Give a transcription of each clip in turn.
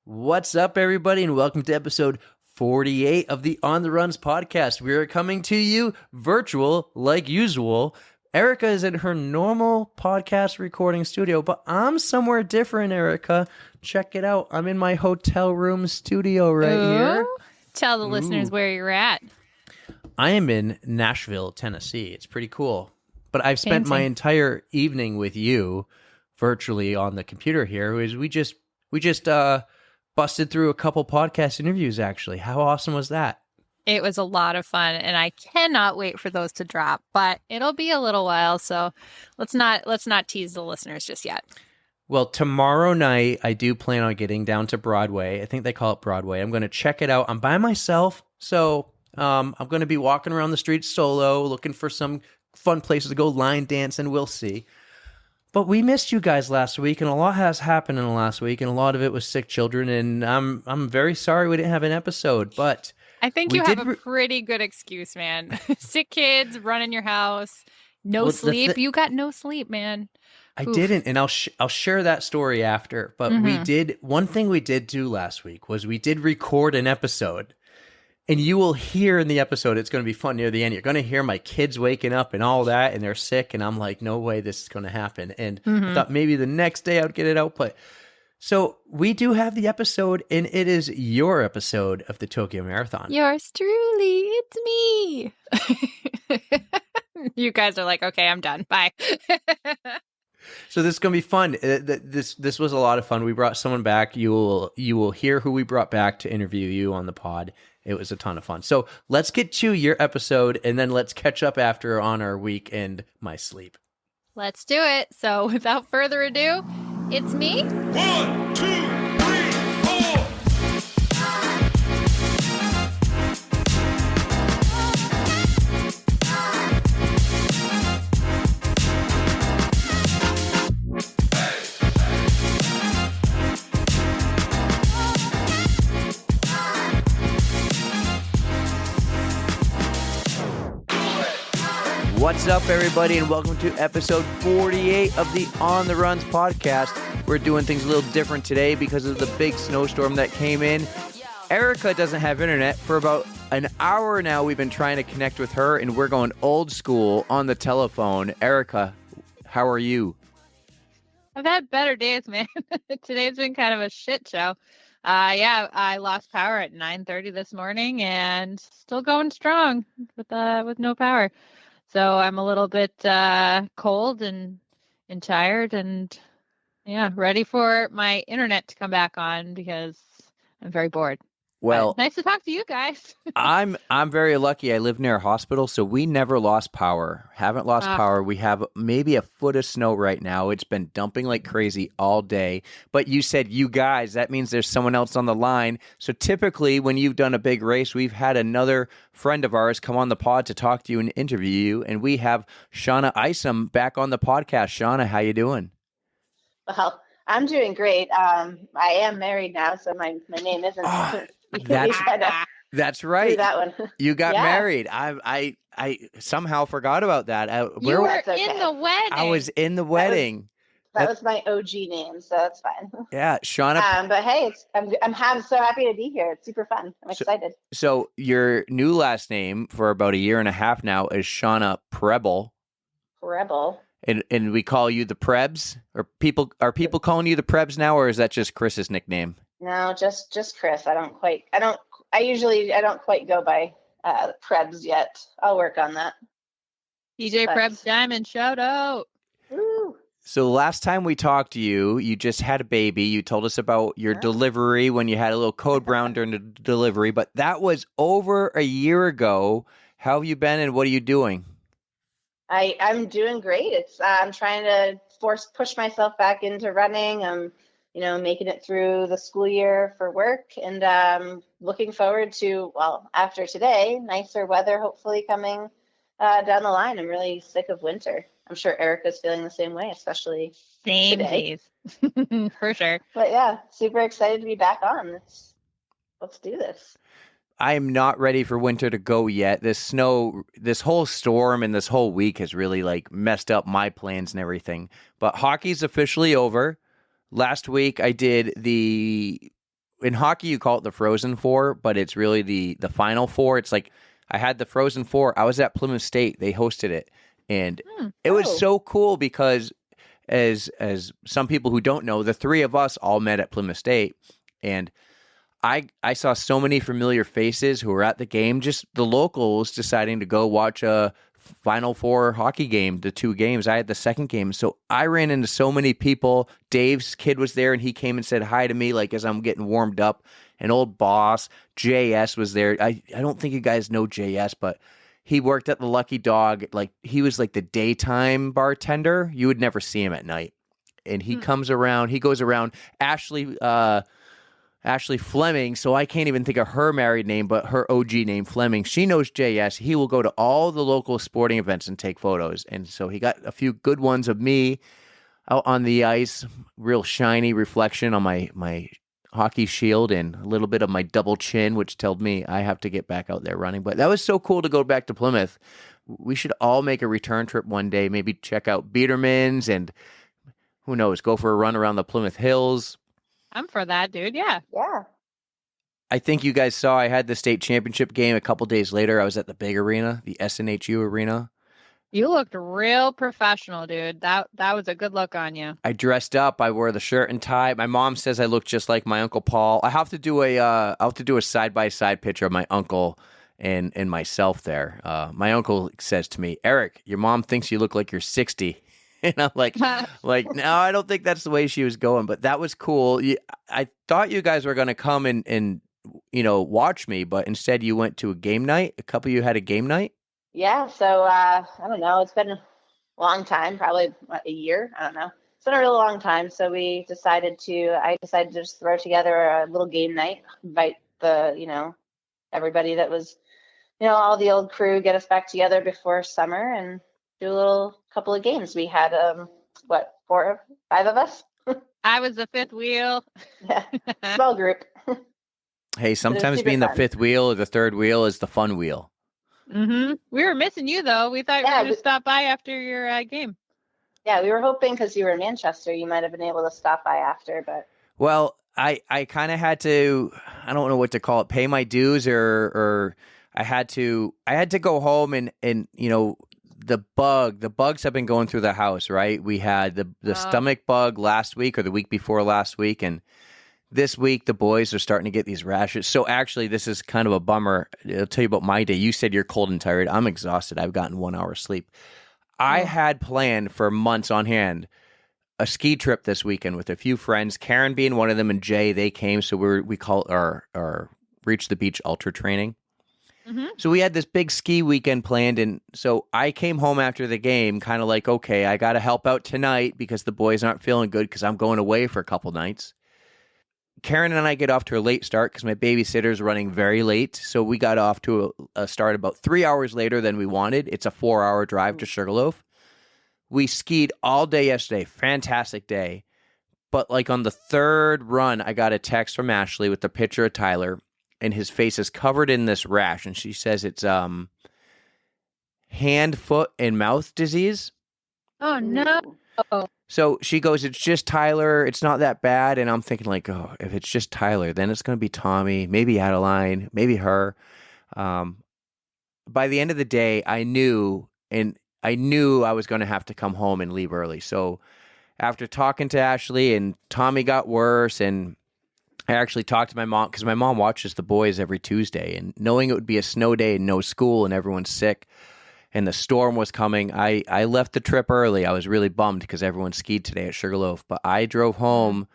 What's up, everybody, and welcome to episode 48 of the On the Runs podcast. We are coming to you virtual like usual. Erika is in her normal podcast recording studio, but I'm somewhere different, Erika. Check it out. I'm in my hotel room studio right here. Tell the listeners where you're at. I am in Nashville, Tennessee. It's pretty cool. But I've spent my entire evening with you virtually on the computer here. We just busted through a couple podcast interviews, actually. How awesome was that? It was a lot of fun, and I cannot wait for those to drop. But it'll be a little while, so let's not tease the listeners just yet. Well, tomorrow night, I do plan on getting down to Broadway. I think they call it Broadway. I'm going to check it out. I'm by myself, so I'm going to be walking around the streets solo, looking for some fun places to go line dancing. We'll see. But we missed you guys last week, and a lot has happened in the last week, and a lot of it was sick children, and I'm very sorry we didn't have an episode, but I think you have a pretty good excuse, man. Sick kids, running your house, no sleep. You got no sleep, man. I didn't, and I'll share that story after, but one thing we did do last week was we did record an episode. And you will hear in the episode, it's going to be fun near the end. You're going to hear my kids waking up and all that, and they're sick. And I'm like, no way this is going to happen. And I thought maybe the next day I'd get it out. But so we do have the episode, and it is your episode of the Tokyo Marathon. Yours truly. It's me. You guys are like, okay, I'm done. Bye. So this is going to be fun. This was a lot of fun. We brought someone back. You will hear who we brought back to interview you on the pod. It was a ton of fun. So let's get to your episode, and then let's catch up after on our week and my sleep. Let's do it. So without further ado, it's me. 1, 2, 3, 4. What's up, everybody, and welcome to episode 48 of the On the Runs podcast. We're doing things a little different today because of the big snowstorm that came in. Erika doesn't have internet. For about an hour now, we've been trying to connect with her, and we're going old school on the telephone. Erika, how are you? I've had better days, man. Today's been kind of a shit show. I lost power at 9:30 this morning and still going strong with no power. So I'm a little bit cold and tired and ready for my internet to come back on because I'm very bored. Well, but nice to talk to you guys. I'm very lucky. I live near a hospital, so we never lost power. Haven't lost power. We have maybe a foot of snow right now. It's been dumping like crazy all day. But you said you guys, that means there's someone else on the line. So typically when you've done a big race, we've had another friend of ours come on the pod to talk to you and interview you. And we have Shauna Isom back on the podcast. Shauna, how you doing? Well, I'm doing great. I am married now, so my name isn't. That's right. That one. You got married. I somehow forgot about that. You were in the wedding. I was in the wedding. That was my OG name, so that's fine. Yeah, Shauna. But hey, I'm so happy to be here. It's super fun. I'm excited. So your new last name for about a year and a half now is Shauna Preble. Preble. And we call you the Prebs? Are people calling you the Prebs now, or is that just Chris's nickname? No, just Chris. I don't quite go by Prebs yet. I'll work on that. DJ Prebs Diamond, shout out. Woo. So last time we talked to you, you just had a baby. You told us about your delivery when you had a little code brown during the delivery, but that was over a year ago. How have you been, and what are you doing? I'm doing great. I'm trying to push myself back into running. I'm making it through the school year for work, and looking forward to, after today, nicer weather hopefully coming down the line. I'm really sick of winter. I'm sure Erika's feeling the same way, especially today. Days. For sure. But yeah, super excited to be back on. Let's do this. I am not ready for winter to go yet. This snow, this whole storm and this whole week has really messed up my plans and everything. But hockey's officially over. Last week I did the in hockey you call it the Frozen Four, but it's really the Final Four. It's like I had the Frozen Four. I was at Plymouth State. They hosted it, and it was so cool because as some people who don't know, the three of us all met at Plymouth State, and I saw so many familiar faces who were at the game, just the locals deciding to go watch a Final Four hockey game, the two games. I had the second game. So I ran into so many people. Dave's kid was there and he came and said hi to me like as I'm getting warmed up. An old boss, JS, was there. I don't think you guys know JS, but he worked at the Lucky Dog. Like he was like the daytime bartender. You would never see him at night. And he comes around, he goes around. Ashley Fleming, so I can't even think of her married name, but her OG name, Fleming. She knows JS. He will go to all the local sporting events and take photos. And so he got a few good ones of me out on the ice, real shiny reflection on my hockey shield and a little bit of my double chin, which told me I have to get back out there running. But that was so cool to go back to Plymouth. We should all make a return trip one day, maybe check out Biederman's and who knows, go for a run around the Plymouth Hills. I'm for that, dude. Yeah. Yeah. I think you guys saw I had the state championship game a couple days later. I was at the big arena, the SNHU arena. You looked real professional, dude. That was a good look on you. I dressed up. I wore the shirt and tie. My mom says I look just like my Uncle Paul. I have to do a side-by-side picture of my uncle and myself there. My uncle says to me, Eric, your mom thinks you look like you're 60. And I'm like, no, I don't think that's the way she was going. But that was cool. I thought you guys were going to come and watch me, but instead you went to a game night. A couple of you had a game night. Yeah. So I don't know. It's been a long time, probably a year. I don't know. It's been a really long time. So I decided to just throw together a little game night, invite everybody that was, all the old crew, get us back together before summer and do a couple of games. We had 5 of us. I was the fifth wheel. Yeah, small group. Hey, sometimes being the fifth wheel or the third wheel is the fun wheel. Mm-hmm. We were missing you though. We thought you were going to stop by after your game. Yeah, we were hoping because you were in Manchester, you might have been able to stop by after. But I kind of had to. I don't know what to call it. Pay my dues, or I had to go home and the bugs have been going through the house, right? We had the stomach bug last week or the week before last week. And this week the boys are starting to get these rashes. So actually this is kind of a bummer. I'll tell you about my day. You said you're cold and tired. I'm exhausted. I've gotten 1 hour sleep. I had planned for months on hand a ski trip this weekend with a few friends, Karen being one of them and Jay, they came. So we call it our Reach the Beach Ultra training. Mm-hmm. So we had this big ski weekend planned, and so I came home after the game kind of like, okay, I got to help out tonight because the boys aren't feeling good because I'm going away for a couple nights. Karen and I get off to a late start because my babysitter's running very late, so we got off to a start about 3 hours later than we wanted. It's a 4-hour drive to Sugarloaf. We skied all day yesterday. Fantastic day. But like on the third run, I got a text from Ashley with the picture of Tyler, and his face is covered in this rash, and she says it's hand, foot, and mouth disease. Oh, no. Oh. So she goes, it's just Tyler. It's not that bad. And I'm thinking like, oh, if it's just Tyler, then it's going to be Tommy, maybe Adeline, maybe her. By the end of the day, I knew I was going to have to come home and leave early. So after talking to Ashley, and Tommy got worse, and I actually talked to my mom because my mom watches the boys every Tuesday, and knowing it would be a snow day and no school and everyone's sick and the storm was coming, I left the trip early. I was really bummed because everyone skied today at Sugarloaf, but I drove home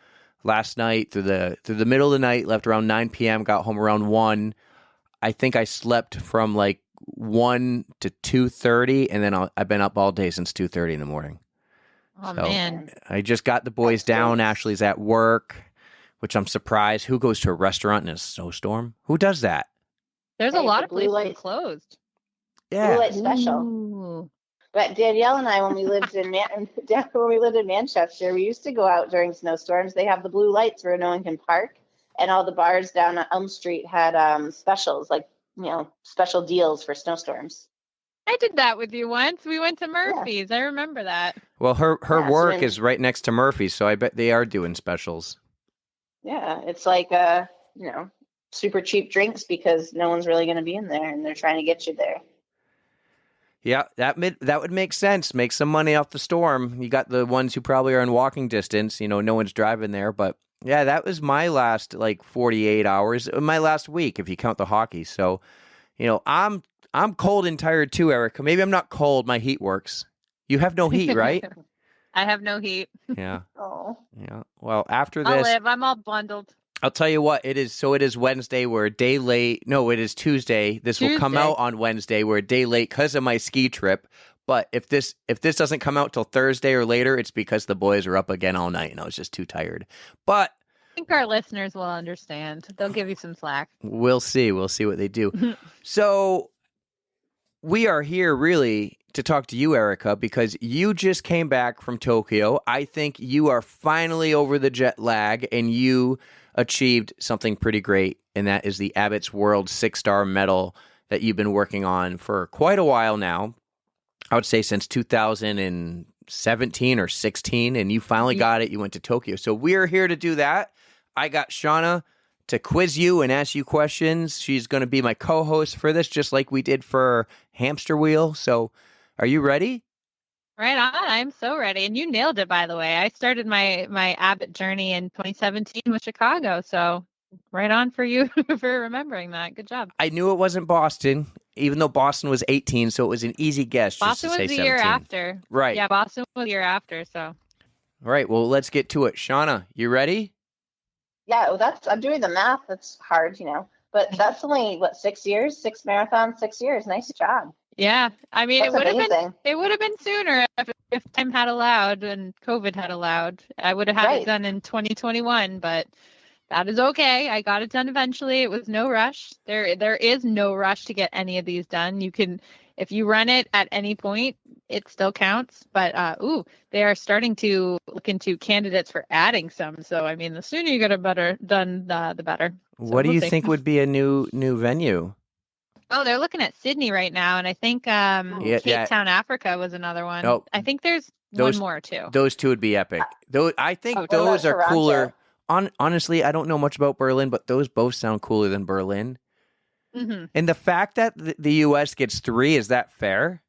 last night through the middle of the night, left around 9 p.m., got home around 1. I think I slept from like 1 to 2:30, and then I've been up all day since 2:30 in the morning. Oh, so man. I just got the boys down. Ashley's at work, which I'm surprised. Who goes to a restaurant in a snowstorm? Who does that? There's a lot of places closed. Yeah. Blue light special. Ooh. But Danielle and I, when we lived in Manchester, we used to go out during snowstorms. They have the blue lights where no one can park, and all the bars down on Elm Street had specials, like special deals for snowstorms. I did that with you once. We went to Murphy's. Yeah. I remember that. Well, her work is right next to Murphy's, so I bet they are doing specials. Yeah, it's like super cheap drinks because no one's really going to be in there, and they're trying to get you there. Yeah, that would make sense. Make some money off the storm. You got the ones who probably are in walking distance. No one's driving there. But yeah, that was my last 48 hours. My last week, if you count the hockey. So, I'm cold and tired too, Erica. Maybe I'm not cold. My heat works. You have no heat, right? I have no heat. Yeah. Oh. Yeah. Well, after I'll this, live. I'm all bundled. I'll tell you what, it is. So it is Wednesday. We're a day late. No, it is Tuesday. This will come Tuesday. out on Wednesday. We're a day late because of my ski trip. But if this doesn't come out till Thursday or later, it's because the boys are up again all night and I was just too tired. But I think our listeners will understand. They'll give you some slack. we'll see. We'll see what they do. So we are here really to talk to you, Erica, because you just came back from Tokyo. I think you are finally over the jet lag and you achieved something pretty great, and that is the Abbott's World 6-star medal that you've been working on for quite a while now. I would say since 2017 or 16, and you finally got it. You went to Tokyo. So we're here to do that. I got Shauna to quiz you and ask you questions. She's going to be my co-host for this, just like we did for Hamster Wheel. So are you ready? Right on. I'm so ready. And you nailed it, by the way. I started my Abbott journey in 2017 with Chicago. So right on for you for remembering that. Good job. I knew it wasn't Boston, even though Boston was 18, so it was an easy guess. Boston just to was say the year 17. after. Right. Yeah, Boston was the year after. So. All right. Well, let's get to it. Shauna, you ready? Yeah, well, I'm doing the math. That's hard, but that's only 6 years, 6 marathons, 6 years. Nice job. Yeah, I mean, That's amazing. it would have been sooner if time had allowed and COVID had allowed. I would have had it done in 2021, but that is okay. I got it done eventually. It was no rush. There is no rush to get any of these done. You can, if you run it at any point, it still counts. But they are starting to look into candidates for adding some. So I mean, the sooner you get it done, the better. So What do you think would be a new venue? Oh, they're looking at Sydney right now, and I think Cape Town, Africa was another one. Oh, I think there's one more too. Those two would be epic. I think those are cooler. Honestly, I don't know much about Berlin, but those both sound cooler than Berlin. Mm-hmm. And the fact that the U.S. gets 3, is that fair?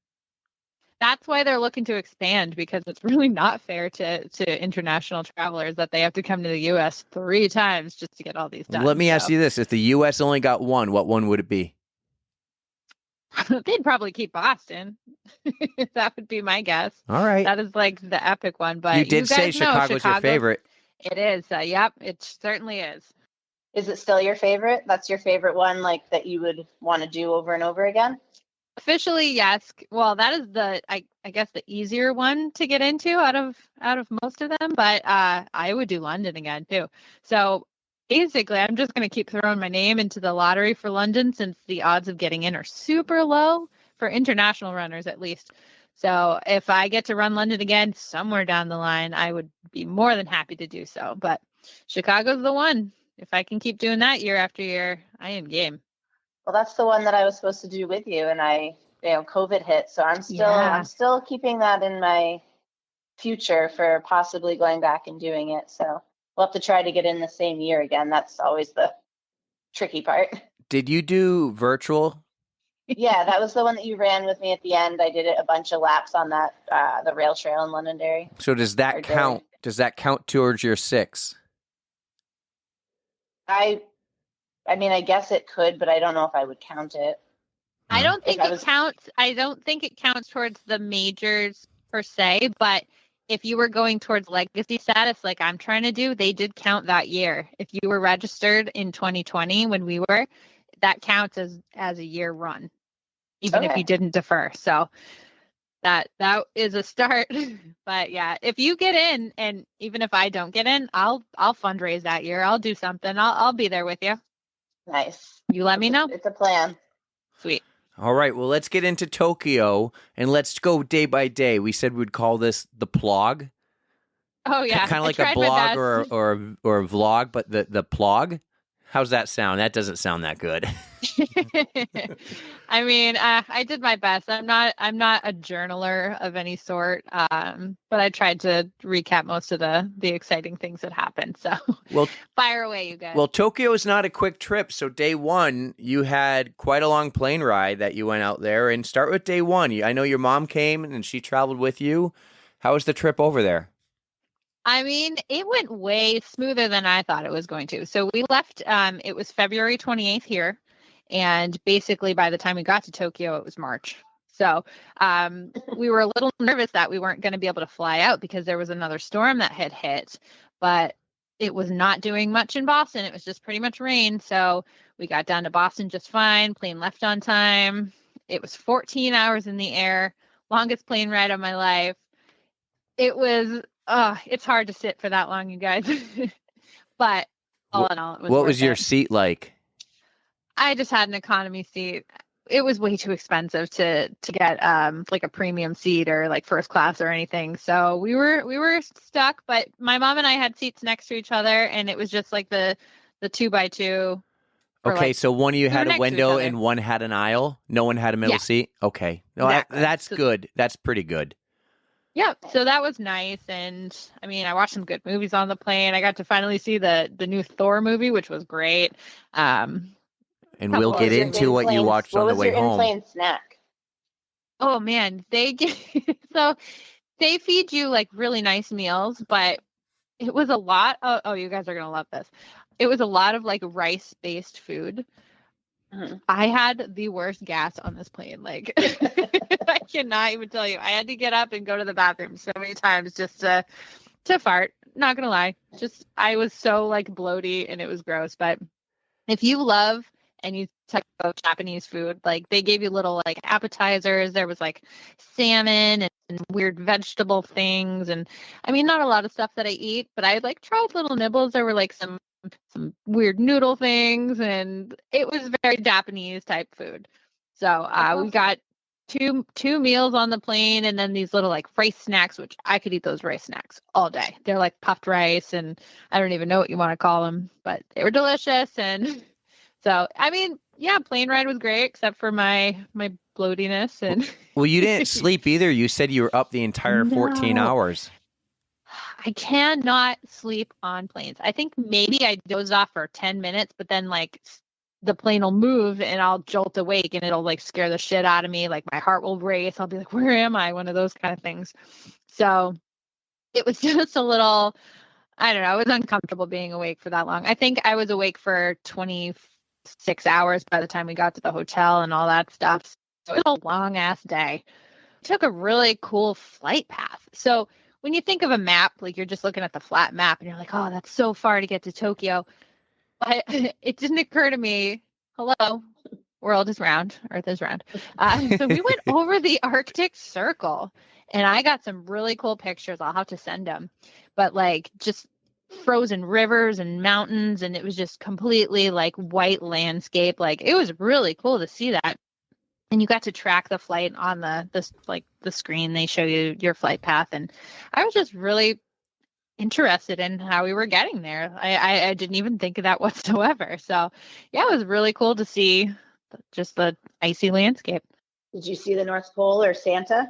That's why they're looking to expand, because it's really not fair to international travelers that they have to come to the U.S. 3 times just to get all these done. Let me ask you this. If the U.S. only got 1, what one would it be? They'd probably keep Boston. That would be my guess. All right. That is like the epic one. But you did say Chicago's your favorite. It is. Yep, it certainly is. Is it still your favorite? That's your favorite one, that you would want to do over and over again? Officially, yes. Well, that is I guess the easier one to get into out of most of them. But I would do London again too. So basically, I'm just going to keep throwing my name into the lottery for London, since the odds of getting in are super low for international runners, at least. So if I get to run London again somewhere down the line, I would be more than happy to do so. But Chicago's the one. If I can keep doing that year after year, I am game. Well, that's the one that I was supposed to do with you, and COVID hit, so I'm still keeping that in my future for possibly going back and doing it. So we'll have to try to get in the same year again. That's always the tricky part. Did you do virtual? Yeah, that was the one that you ran with me at the end. I did it a bunch of laps on that the rail trail in Londonderry. So does that count? Does that count towards your 6? I mean, I guess it could, but I don't know if I would count it. I don't think it counts. I don't think it counts towards the majors per se, but if you were going towards legacy status, like I'm trying to do, they did count that year. If you were registered in 2020 when we were, that counts as a year run, even if you didn't defer. So that is a start. But yeah, if you get in, and even if I don't get in, I'll fundraise that year. I'll do something. I'll be there with you. Nice. You let me know. It's a plan. Sweet. All right. Well, let's get into Tokyo and let's go day by day. We said we'd call this the plog. Oh yeah, Kind of like a blog or a vlog, but the plog. How's that sound? That doesn't sound that good. I mean, I did my best. I'm not a journaler of any sort, but I tried to recap most of the exciting things that happened. So, Well, fire away, you guys. Well, Tokyo is not a quick trip. So day one, you had quite a long plane ride that you went out there. And start with day one. I know your mom came and she traveled with you. How was the trip over there? I mean, it went way smoother than I thought it was going to. So we left, it was February 28th here. And basically by the time we got to Tokyo, it was March. So we were a little nervous that we weren't going to be able to fly out because there was another storm that had hit. But it was not doing much in Boston. It was just pretty much rain. So we got down to Boston just fine. Plane left on time. It was 14 hours in the air. Longest plane ride of my life. It was... it's hard to sit for that long, you guys. But all in all, it was What was your it. seat like? I just had an economy seat. It was way too expensive to get like a premium seat or like first class or anything. So we were stuck, but my mom and I had seats next to each other, and it was just like the 2x2. Okay, like, so one of you we were had a next to each window other. and one had an aisle. No one had a middle Yeah. seat. Okay, no, Exactly. that's So- good. That's pretty good. Yep. So that was nice. And I mean, I watched some good movies on the plane. I got to finally see the new Thor movie, which was great. And What we'll What get was your into what you in-plane- watched on the way What was your home. in-plane snack? Oh man, so they feed you like really nice meals, but it was a lot of, you guys are gonna love this. It was a lot of like rice-based food. Mhm. I had the worst gas on this plane. Like I cannot even tell you. I had to get up and go to the bathroom so many times just to fart. Not gonna lie. Just I was so like bloaty and it was gross. But if you love and you talk about Japanese food, like they gave you little like appetizers. There was like salmon and weird vegetable things. And I mean, not a lot of stuff that I eat, but I like tried little nibbles. There were like some weird noodle things, and it was very Japanese type food. So we got two meals on the plane, and then these little like rice snacks, which I could eat those rice snacks all day. They're like puffed rice, and I don't even know what you want to call them, but they were delicious. And so I mean, yeah, plane ride was great except for my bloatiness. And Well, you didn't sleep either. You said you were up the entire 14 No. hours. I cannot sleep on planes. I think maybe I doze off for 10 minutes, but then like the plane will move and I'll jolt awake and it'll like scare the shit out of me. Like my heart will race. I'll be like, where am I? One of those kind of things. So it was just a little, I don't know. It was uncomfortable being awake for that long. I think I was awake for 26 hours by the time we got to the hotel and all that stuff. So it was a long ass day. Took a really cool flight path. So when you think of a map, like you're just looking at the flat map and you're like, oh, that's so far to get to Tokyo. But it didn't occur to me, hello, world is round, earth is round. So we went over the Arctic Circle and I got some really cool pictures. I'll have to send them. But like just frozen rivers and mountains, and it was just completely like white landscape. Like it was really cool to see that. And you got to track the flight on the screen. They show you your flight path. And I was just really interested in how we were getting there. I didn't even think of that whatsoever. So yeah, it was really cool to see just the icy landscape. Did you see the North Pole or Santa?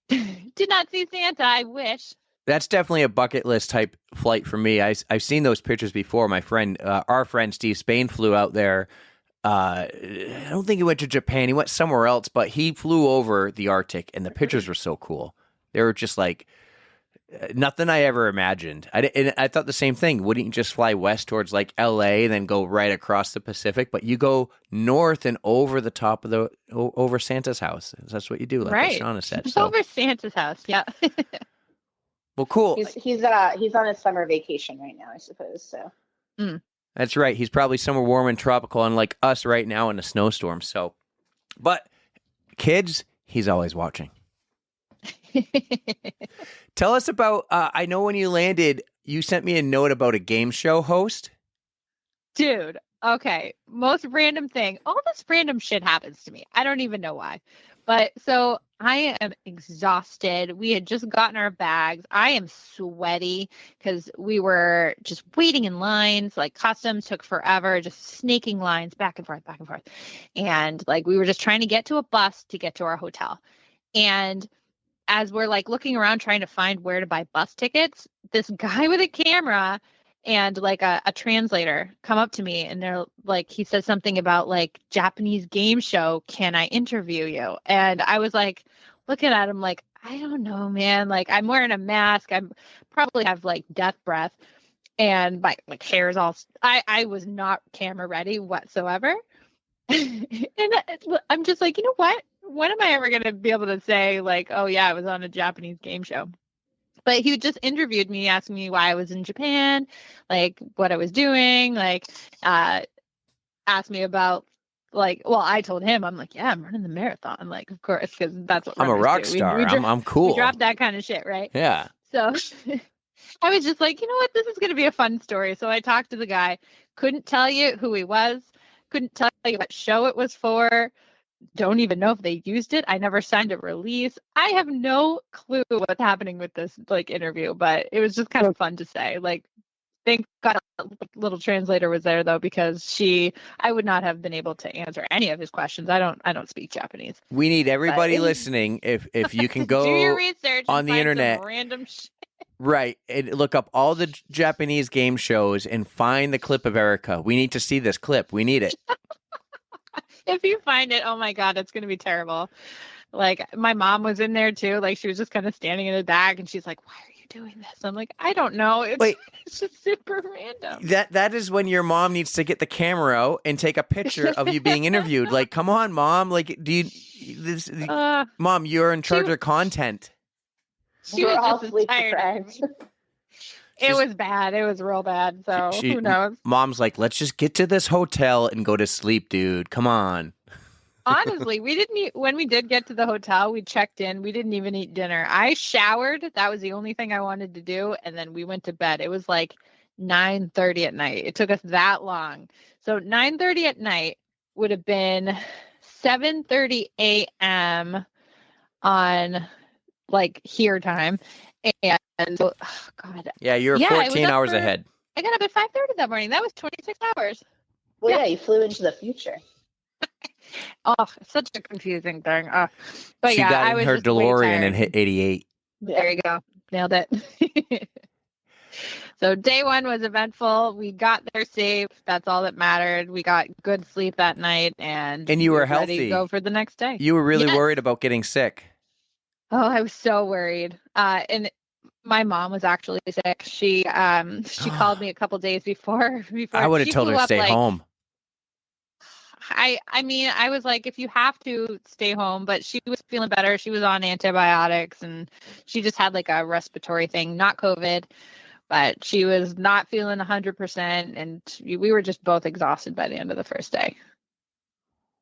Did not see Santa. I wish. That's definitely a bucket list type flight for me. I've seen those pictures before. My friend, our friend Steve Spain flew out there. I don't think he went to Japan. He went somewhere else, but he flew over the Arctic, and the pictures were so cool. They were just like nothing I ever imagined. And I thought the same thing. Wouldn't you just fly west towards like L.A. and then go right across the Pacific? But you go north and over the top of over Santa's house. That's what you do, like Right. what Shauna said. It's So, over Santa's house. Yeah. well, cool. He's on his summer vacation right now, I suppose. So That's right. He's probably somewhere warm and tropical, unlike us right now in a snowstorm. So, but kids, he's always watching. Tell us about, I know when you landed, you sent me a note about a game show host. Dude, okay. Most random thing. All this random shit happens to me. I don't even know why. But so I am exhausted. We had just gotten our bags. I am sweaty because we were just waiting in lines. Like customs took forever, just snaking lines back and forth, back and forth. And like we were just trying to get to a bus to get to our hotel. And as we're like looking around trying to find where to buy bus tickets, this guy with a camera and like a translator come up to me, and they're like, he says something about like Japanese game show, can I interview you? And I was like looking at him like, I don't know, man. Like I'm wearing a mask. I'm probably have like death breath, and my like hair is all, I was not camera ready whatsoever. And I'm just like, you know what? When am I ever going to be able to say like, oh yeah, I was on a Japanese game show? But he just interviewed me, asking me why I was in Japan, like what I was doing, like asked me about like, well, I told him, I'm like, yeah, I'm running the marathon, like of course, because that's what I'm a runners rock do. star. I'm We cool. drop that kind of shit, right? Yeah. So I was just like, you know what, this is going to be a fun story. So I talked to the guy, couldn't tell you who he was, couldn't tell you what show it was for. Don't even know if they used it. I never signed a release. I have no clue what's happening with this like interview, but it was just kind of fun to say. Like, thank God a little translator was there though, because I would not have been able to answer any of his questions. I don't speak Japanese. We need everybody listening. If you can go do your research on and the find internet, some random shit. right, and look up all the Japanese game shows and find the clip of Erika. We need to see this clip. We need it. If you find it, oh my God, it's going to be terrible. Like my mom was in there too. Like she was just kind of standing in the back and she's like, why are you doing this? I'm like, I don't know. It's just super random. That is when your mom needs to get the camera out and take a picture of you being interviewed. Like, come on, mom. Like, mom, you're in charge of content. She We're all was just sleep tired. deprived. It was bad. It was real bad. So who knows? Mom's like, let's just get to this hotel and go to sleep, dude. Come on. Honestly, we didn't eat, when we did get to the hotel, we checked in. We didn't even eat dinner. I showered. That was the only thing I wanted to do. And then we went to bed. It was like 9:30 at night. It took us that long. So 9:30 at night would have been 7:30 a.m. on like here time. And oh, God. Yeah, you're 14 hours ahead. I got up at 5:30 that morning. That was 26 hours. Well, yeah, you flew into the future. Oh, such a confusing thing. But she yeah, got I in was her just way DeLorean tired. and hit 88. There you go. Nailed it. So day one was eventful. We got there safe. That's all that mattered. We got good sleep that night, and you were ready healthy. to go for the next day. You were really Yes. worried about getting sick. Oh, I was so worried. And my mom was actually sick. She called me a couple days before. I would have she told her flew to up, stay like, home. I mean, I was like, if you have to, stay home. But she was feeling better. She was on antibiotics, and she just had like a respiratory thing, not COVID, but she was not feeling 100%. And we were just both exhausted by the end of the first day.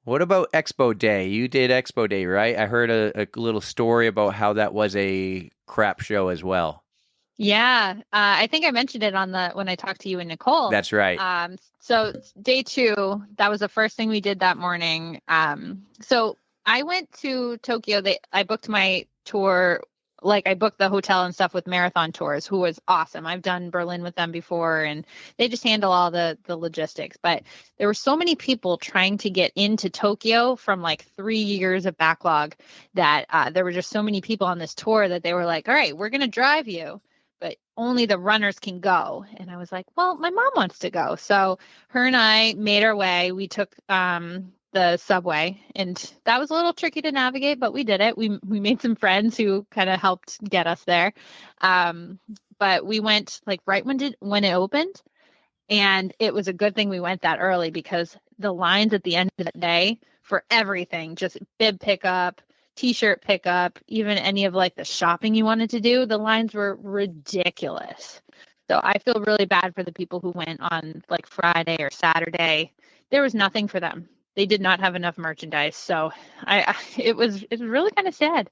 What about Expo Day? You did Expo Day, right? I heard a little story about how that was a crap show as well. Yeah, I think I mentioned it when I talked to you and Nicole. That's right. So day two, that was the first thing we did that morning. So I went to Tokyo. I booked my tour, like I booked the hotel and stuff with Marathon Tours, who was awesome. I've done Berlin with them before, and they just handle all the logistics. But there were so many people trying to get into Tokyo from like 3 years of backlog that there were just so many people on this tour that they were like, all right, we're going to drive you, but only the runners can go. And I was like, well, my mom wants to go. So her and I made our way. We took the subway, and that was a little tricky to navigate, but we did it. We made some friends who kind of helped get us there. But we went like right when it opened, and it was a good thing we went that early, because the lines at the end of the day for everything, just bib pickup, t-shirt pickup, even any of like the shopping you wanted to do, the lines were ridiculous. So I feel really bad for the people who went on like Friday or Saturday. There was nothing for them. They did not have enough merchandise. So it was really kind of sad.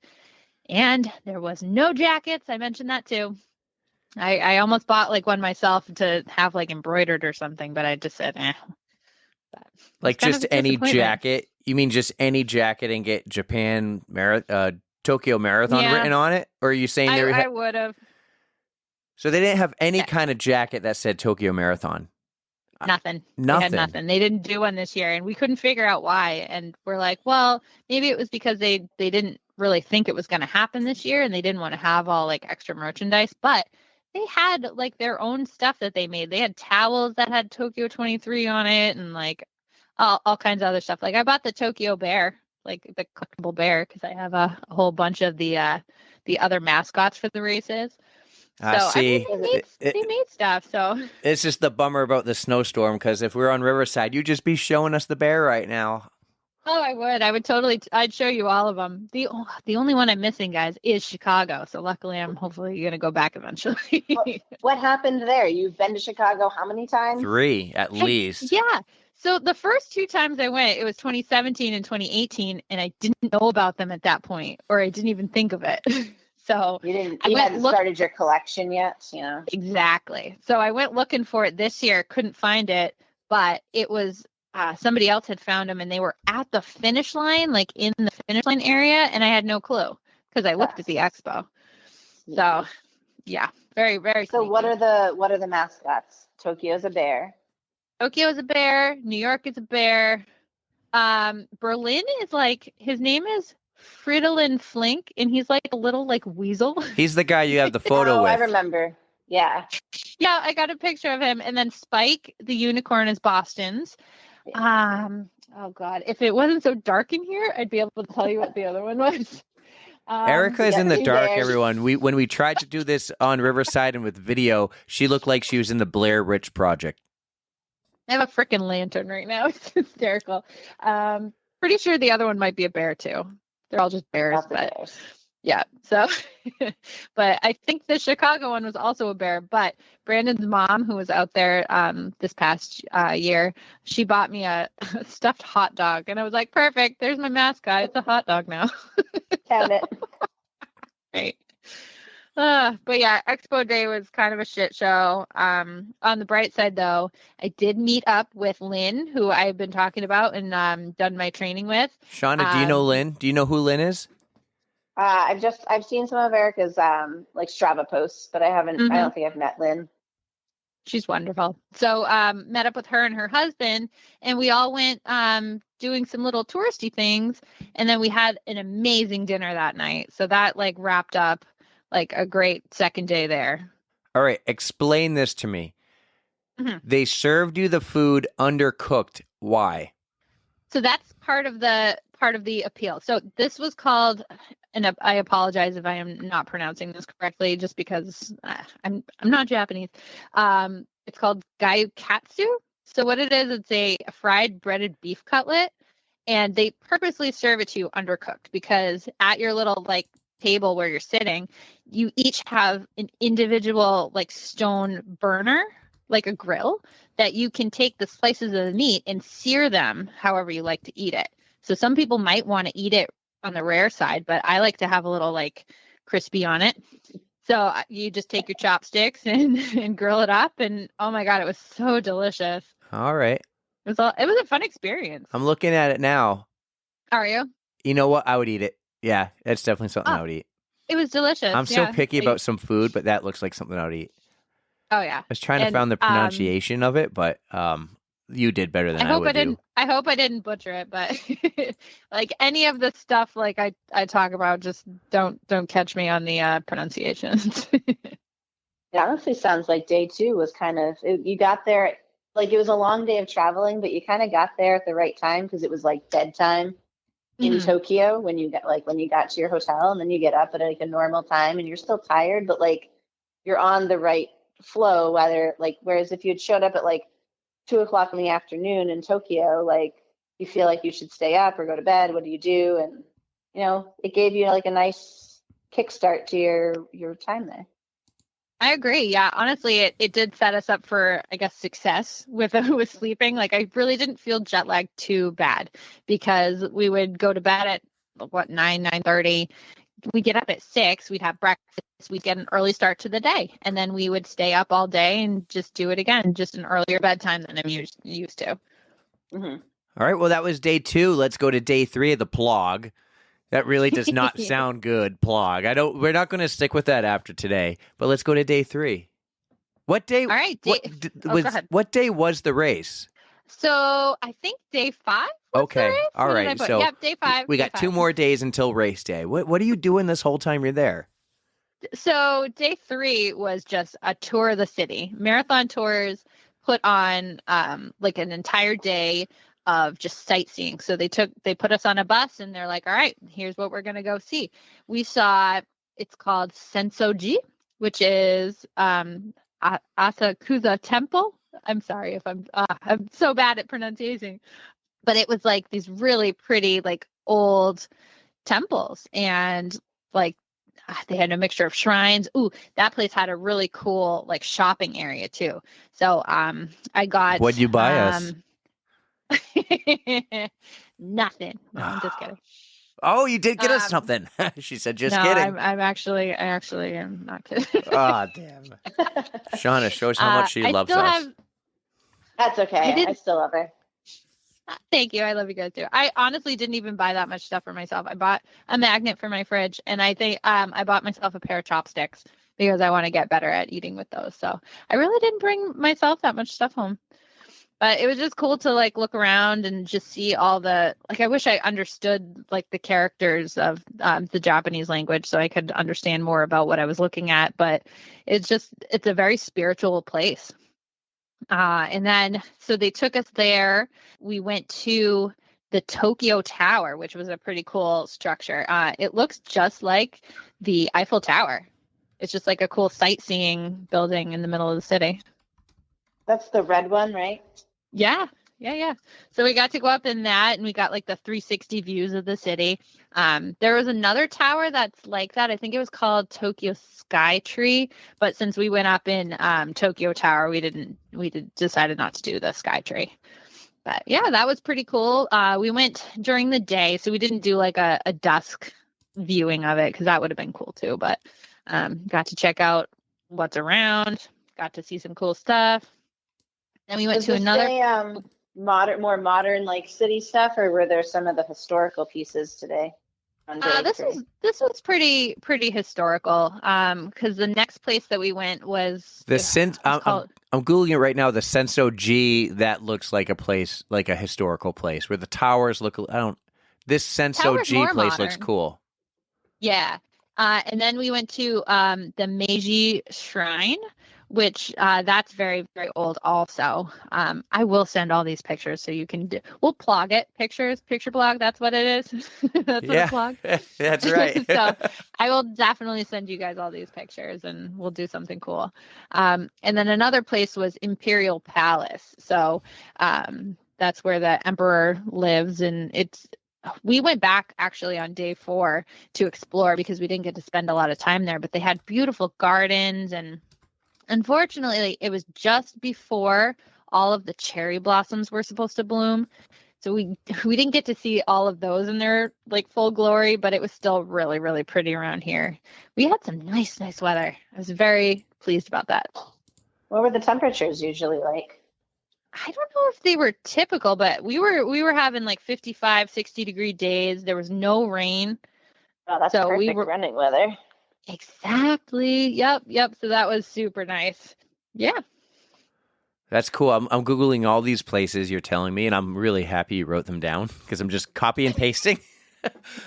And there was no jackets. I mentioned that too. I almost bought like one myself to have like embroidered or something, but I just said, Like just any jacket? You mean just any jacket and get Japan Tokyo Marathon Yeah. written on it? Or are you saying they I would have. So they didn't have any kind of jacket that said Tokyo Marathon? Nothing. They Nothing. had nothing. They didn't do one this year, and we couldn't figure out why. And we're like, well, maybe it was because they didn't really think it was going to happen this year, and they didn't want to have all like extra merchandise. But they had like their own stuff that they made. They had towels that had Tokyo 23 on it, and like all kinds of other stuff. Like I bought the Tokyo bear, like the collectible bear, because I have a whole bunch of the other mascots for the races. So See. I mean, they made stuff. So It's just the bummer about the snowstorm, because if we were on Riverside, you'd just be showing us the bear right now. oh, I would totally. I'd show you all of them. The only one I'm missing, guys, is Chicago. So luckily, I'm hopefully gonna go back eventually. What happened there? You've been to Chicago how many times? 3 at least. Yeah. So the first 2 times I went, it was 2017 and 2018, and I didn't know about them at that point, or I didn't even think of it. So You I hadn't started your collection yet, you know. Exactly. So I went looking for it this year, couldn't find it, but it was somebody else had found them, and they were at the finish line, like in the finish line area, and I had no clue because I looked at the expo. So yeah, very, very. So sneaky. what are the mascots? Tokyo's a bear. Tokyo is a bear. New York is a bear. Berlin is like, his name is Fridolin Flink, and he's like a little like weasel. He's the guy you have the photo with. I remember. Yeah. Yeah, I got a picture of him. And then Spike, the unicorn, is Boston's. Oh God, if it wasn't so dark in here, I'd be able to tell you what the other one was. Erica is in the two dark, bears. everyone. When we tried to do this on Riverside and with video, she looked like she was in the Blair Witch Project. I have a freaking lantern right now. It's hysterical. Pretty sure the other one might be a bear too. They're all just bears, Lots of but bears. yeah. So, but I think the Chicago one was also a bear. But Brandon's mom, who was out there this past year, she bought me a stuffed hot dog, and I was like, perfect. There's my mascot. It's a hot dog now. Count it. Right. But yeah, Expo Day was kind of a shit show. On the bright side, though, I did meet up with Lynn, who I've been talking about and done my training with. Shauna, do you know Lynn? Do you know who Lynn is? I've seen some of Erica's like Strava posts, but I haven't. I don't think I've met Lynn. She's wonderful. So met up with her and her husband, and we all went doing some little touristy things, and then we had an amazing dinner that night. So that like wrapped up like a great second day there. All right, explain this to me. They served you the food undercooked. Why? So that's part of the appeal. So this was called, and I apologize if I am not pronouncing this correctly, just because I'm not Japanese. It's called gyukatsu. So what it is, it's a fried breaded beef cutlet, and they purposely serve it to you undercooked because at your little like table where you're sitting, you each have an individual like stone burner, like a grill, that you can take the slices of the meat and sear them however you like to eat it. So some people might want to eat it on the rare side, but I like to have a little like crispy on it. So you just take your chopsticks and grill it up, and oh my God, it was so delicious. All right. It was a fun experience. I'm looking at it now. Are you? You know what? I would eat it. Yeah, that's definitely something I would eat. It was delicious. I'm so picky about some food, but that looks like something I would eat. Oh yeah. I was trying to find the pronunciation of it, but you did better than I would do. I hope I didn't butcher it, but like any of the stuff like I talk about, just don't catch me on the pronunciations. It honestly sounds like day 2 was kind of, you got there, like it was a long day of traveling, but you kind of got there at the right time because it was like bedtime in Tokyo when you got to your hotel, and then you get up at like a normal time and you're still tired, but like you're on the right flow, whereas if you had showed up at like 2:00 in the afternoon in Tokyo, like you feel like you should stay up or go to bed. What do you do? And you know, it gave you like a nice kickstart to your time there. I agree. Yeah, honestly, it did set us up for, I guess, success with sleeping. Like I really didn't feel jet lag too bad because we would go to bed at 9:30. We get up at 6. We'd have breakfast. We'd get an early start to the day, and then we would stay up all day and just do it again, just an earlier bedtime than I'm used to. All right. Well, that was day 2. Let's go to day 3 of the plog. That really does not sound good, Plog. We're not going to stick with that after today, but let's go to day 3. What day? All right. Go ahead. What day was the race? So I think day 5. Okay. All right. So yep, day 5. We got 2 more days until race day. What are you doing this whole time you're there? So day 3 was just a tour of the city. Marathon Tours put on like an entire day of just sightseeing. So they put us on a bus and they're like, all right, here's what we're going to go see. We saw, it's called Sensoji, which is Asakusa Temple. I'm sorry if I'm so bad at pronunciation, but it was like these really pretty, like old temples, and like they had a mixture of shrines. Ooh, that place had a really cool like shopping area too. So I got. What'd you buy us? Nothing. No, I'm just kidding. Oh, you did get us something. She said, "Just no, kidding." I actually am not kidding. Ah, damn. Shauna shows how much she loves us. That's okay. I still love her. Thank you. I love you guys too. I honestly didn't even buy that much stuff for myself. I bought a magnet for my fridge, and I think I bought myself a pair of chopsticks because I want to get better at eating with those. So I really didn't bring myself that much stuff home. But it was just cool to like look around and just see all the, like, I wish I understood like the characters of the Japanese language so I could understand more about what I was looking at. But it's a very spiritual place. And then, so they took us there. We went to the Tokyo Tower, which was a pretty cool structure. It looks just like the Eiffel Tower. It's just like a cool sightseeing building in the middle of the city. That's the red one, right? Yeah. So we got to go up in that, and we got like the 360 views of the city. There was another tower that's like that. I think it was called Tokyo Sky Tree, but since we went up in Tokyo Tower, we decided not to do the Sky Tree. But yeah, that was pretty cool. We went during the day, so we didn't do like a dusk viewing of it because that would have been cool too. But got to check out what's around, got to see some cool stuff. Then we went to another more modern like city stuff, or were there some of the historical pieces today? This was pretty historical. Because the next place that we went was I'm googling it right now. The Sensoji, that looks like a place, like a historical place where the towers look. This Sensoji place modern. Looks cool. Yeah. And then we went to the Meiji Shrine, which that's very, very old also. I will send all these pictures so you can we'll plug it. Picture blog, that's what it is. That's what a blog. That's right. So I will definitely send you guys all these pictures and we'll do something cool. And then another place was Imperial Palace. So that's where the emperor lives, and we went back actually on day 4 to explore because we didn't get to spend a lot of time there, but they had beautiful gardens, and unfortunately it was just before all of the cherry blossoms were supposed to bloom. So we didn't get to see all of those in their like full glory, but it was still really, really pretty around here. We had some nice weather. I was very pleased about that. What were the temperatures usually like? I don't know if they were typical, but we were having like 55, 60 degree days. There was no rain. Oh, that's so perfect running weather. Exactly. Yep. So that was super nice. Yeah. That's cool. I'm Googling all these places you're telling me, and I'm really happy you wrote them down because I'm just copy and pasting.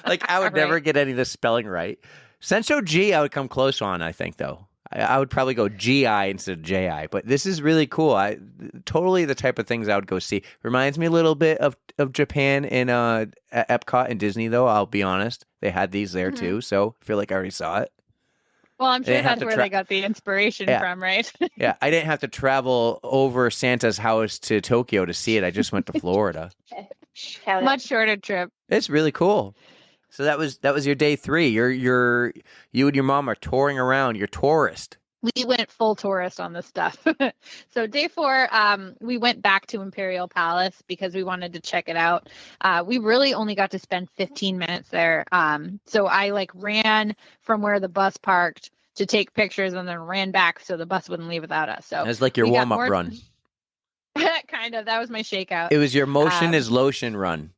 Like I would never get any of the spelling right. Sensoji, I would come close on, I think, though. I would probably go GI instead of JI, but this is really cool. Totally the type of things I would go see. Reminds me a little bit of Japan and Epcot and Disney, though. I'll be honest. They had these there too, so I feel like I already saw it. Well, I'm sure that's where they got the inspiration from, right? Yeah, I didn't have to travel over Santa's house to Tokyo to see it. I just went to Florida. Much shorter trip. It's really cool. So that was your day 3. You and your mom are touring around. You're tourist. We went full tourist on this stuff. So day 4, we went back to Imperial Palace because we wanted to check it out. We really only got to spend 15 minutes there. So I like ran from where the bus parked to take pictures and then ran back so the bus wouldn't leave without us. So it was like your warm-up run. Kind of. That was my shakeout. It was your motion is lotion run.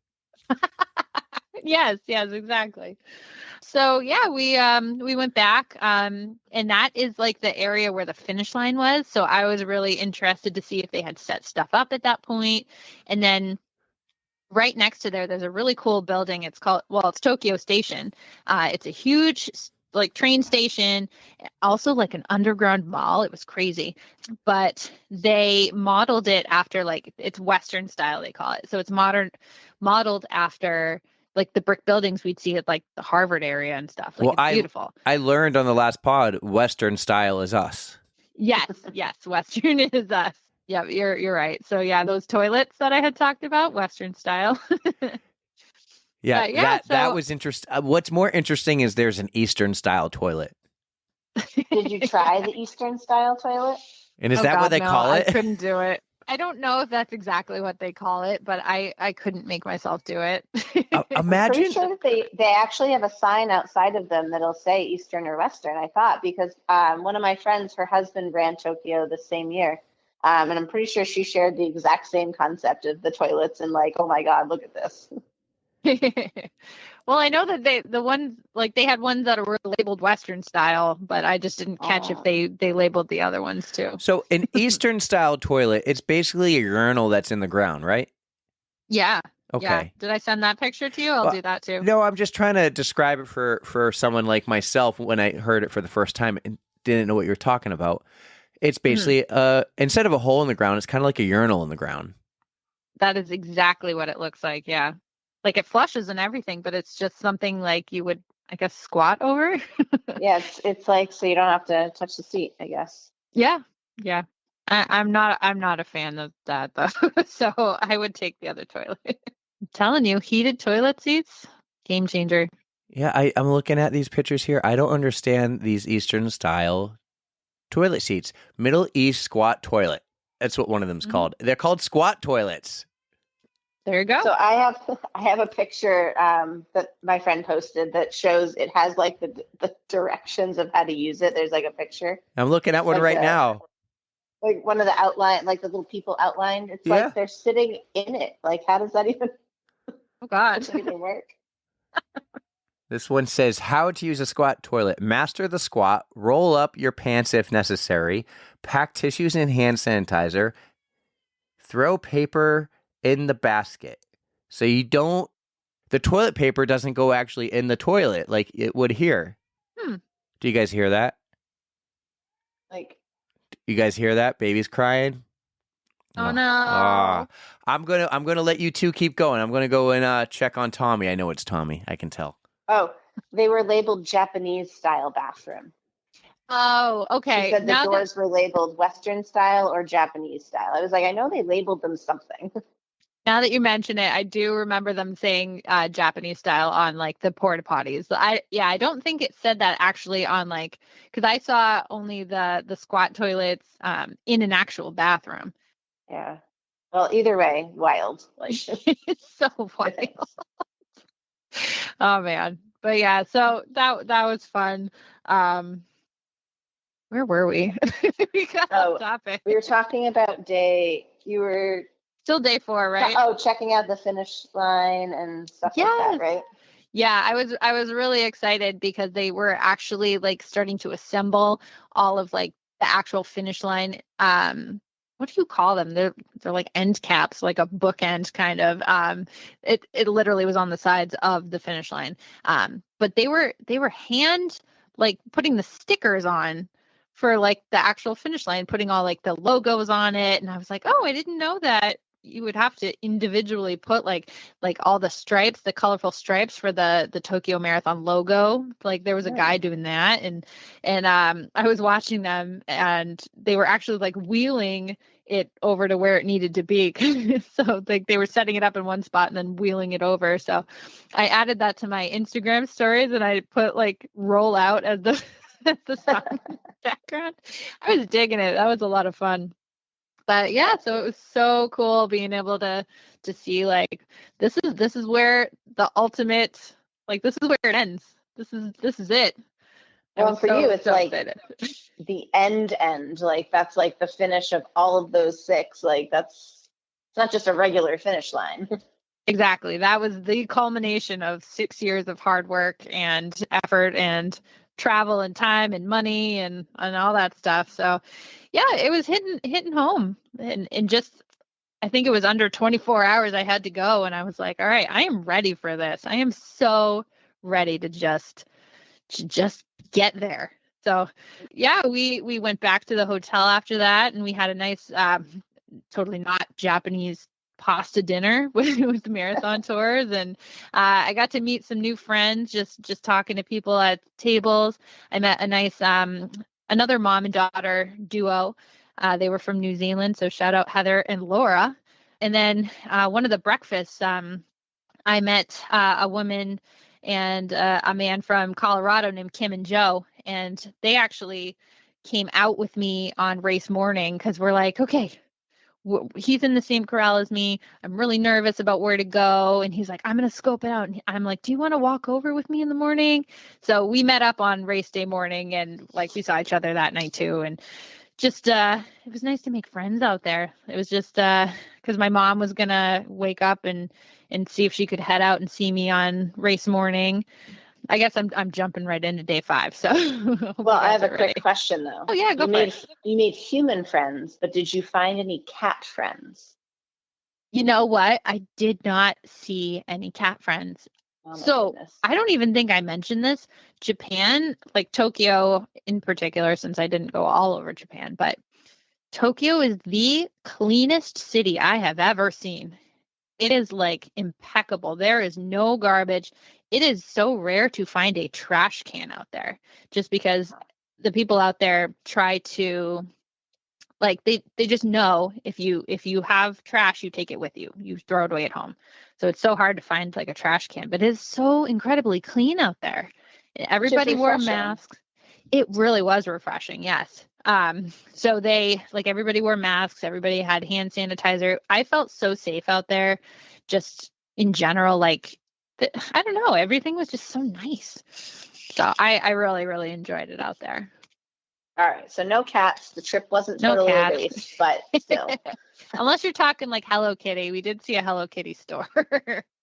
Yes, exactly. So yeah, we went back, and that is like the area where the finish line was. So I was really interested to see if they had set stuff up at that point. And then right next to there's a really cool building. It's Tokyo Station. It's a huge like train station, also like an underground mall. It was crazy, but they modeled it after like it's Western style, they call it. So it's modeled after like the brick buildings we'd see at like the Harvard area and stuff. Like it's beautiful. I learned on the last pod, Western style is us. Yes, Western is us. Yeah, you're right. So yeah, those toilets that I had talked about, Western style. That was interesting. What's more interesting is there's an Eastern style toilet. Did you try the Eastern style toilet? And is that what they call it? I couldn't do it. I don't know if that's exactly what they call it, but I couldn't make myself do it. Imagine. I'm pretty sure that they actually have a sign outside of them that'll say Eastern or Western, I thought, because one of my friends, her husband ran Tokyo the same year. And I'm pretty sure she shared the exact same concept of the toilets and like, oh my God, look at this. Well, I know that they had ones that were labeled Western style, but I just didn't catch if they labeled the other ones too. So an Eastern style toilet, it's basically a urinal that's in the ground, right? Yeah. Okay. Yeah. Did I send that picture to you? I'll do that too. No, I'm just trying to describe it for someone like myself when I heard it for the first time and didn't know what you were talking about. It's basically instead of a hole in the ground, it's kind of like a urinal in the ground. That is exactly what it looks like. Yeah. Like it flushes and everything, but it's just something like you would, I guess, squat over. Yeah, it's like so you don't have to touch the seat, I guess. Yeah. I'm not a fan of that though. So I would take the other toilet. I'm telling you, heated toilet seats, game changer. Yeah, I'm looking at these pictures here. I don't understand these Eastern style toilet seats. Middle East squat toilet. That's what one of them's called. They're called squat toilets. There you go. So I have a picture that my friend posted that shows it has like the directions of how to use it. There's like a picture. I'm looking at one like right now. Like one of the outline, like the little people outlined. It's like they're sitting in it. Like how does that even? Oh God, even work? This one says how to use a squat toilet. Master the squat. Roll up your pants if necessary. Pack tissues and hand sanitizer. Throw paper in the basket. So the toilet paper doesn't go actually in the toilet like it would here. Do you guys hear that? Like, you guys hear that? Baby's crying. Oh no. I'm gonna let you two keep going. I'm gonna go and check on Tommy. I know it's Tommy. I can tell. Oh, they were labeled Japanese style bathroom. Oh, okay. She said the doors were labeled Western style or Japanese style. I was like, I know they labeled them something. Now that you mention it, I do remember them saying Japanese style on like the porta potties. I don't think it said that actually on like, because I saw only the squat toilets in an actual bathroom. Yeah. Well, either way, wild. Like it's so wild. Oh man. But yeah, so that was fun. Where were we? We got off topic. We were talking about you were still day 4, right? Oh, checking out the finish line and stuff like that, right? Yeah, I was really excited because they were actually like starting to assemble all of like the actual finish line. What do you call them? They're like end caps, like a bookend kind of. It literally was on the sides of the finish line. But they were hand like putting the stickers on for like the actual finish line, putting all like the logos on it. And I was like, oh, I didn't know that you would have to individually put like all the stripes, the colorful stripes for the Tokyo Marathon logo. Like there was a guy doing that, and I was watching them, and they were actually like wheeling it over to where it needed to be. So like they were setting it up in one spot and then wheeling it over. So I added that to my Instagram stories, and I put like roll out as the song in the background. I was digging it. That was a lot of fun. But yeah, so it was so cool being able to see like this is where the ultimate, like this is where it ends. This is it. Well, for you, it's like the end, like that's like the finish of all of those 6. Like it's not just a regular finish line. Exactly. That was the culmination of 6 years of hard work and effort and travel and time and money and all that stuff. So yeah, it was hitting home. And just I think it was under 24 hours I had to go, and I was like, all right, I am ready for this. I am so ready to just get there. So yeah, we went back to the hotel after that, and we had a nice totally not Japanese pasta dinner with the marathon tours, and I got to meet some new friends just talking to people at tables. I met a nice another mom and daughter duo. They were from New Zealand, so shout out Heather and Laura. And then one of the breakfasts, I met a woman and a man from Colorado named Kim and Joe, and they actually came out with me on race morning because we're like, okay, he's in the same corral as me. I'm really nervous about where to go. And he's like, I'm going to scope it out. And I'm like, do you want to walk over with me in the morning? So we met up on race day morning, and like we saw each other that night too. And just, it was nice to make friends out there. It was just, cause my mom was going to wake up and see if she could head out and see me on race morning. I guess I'm jumping right into day 5. So well, I have a quick question though. Oh yeah, go for it. You made human friends, but did you find any cat friends? You know what? I did not see any cat friends. Oh, so goodness. I don't even think I mentioned this. Japan, like Tokyo in particular, since I didn't go all over Japan, but Tokyo is the cleanest city I have ever seen. It is like impeccable. There is no garbage. It is so rare to find a trash can out there, just because the people out there try to, like, they just know if you have trash, you take it with you. You throw it away at home. So it's so hard to find like a trash can, but it is so incredibly clean out there. Everybody wore masks. It really was refreshing. Yes. So everybody wore masks. Everybody had hand sanitizer. I felt so safe out there, just in general. Like, I don't know. Everything was just so nice. So I really, really enjoyed it out there. All right. So no cats. The trip wasn't totally a race, but still. Unless you're talking like Hello Kitty. We did see a Hello Kitty store.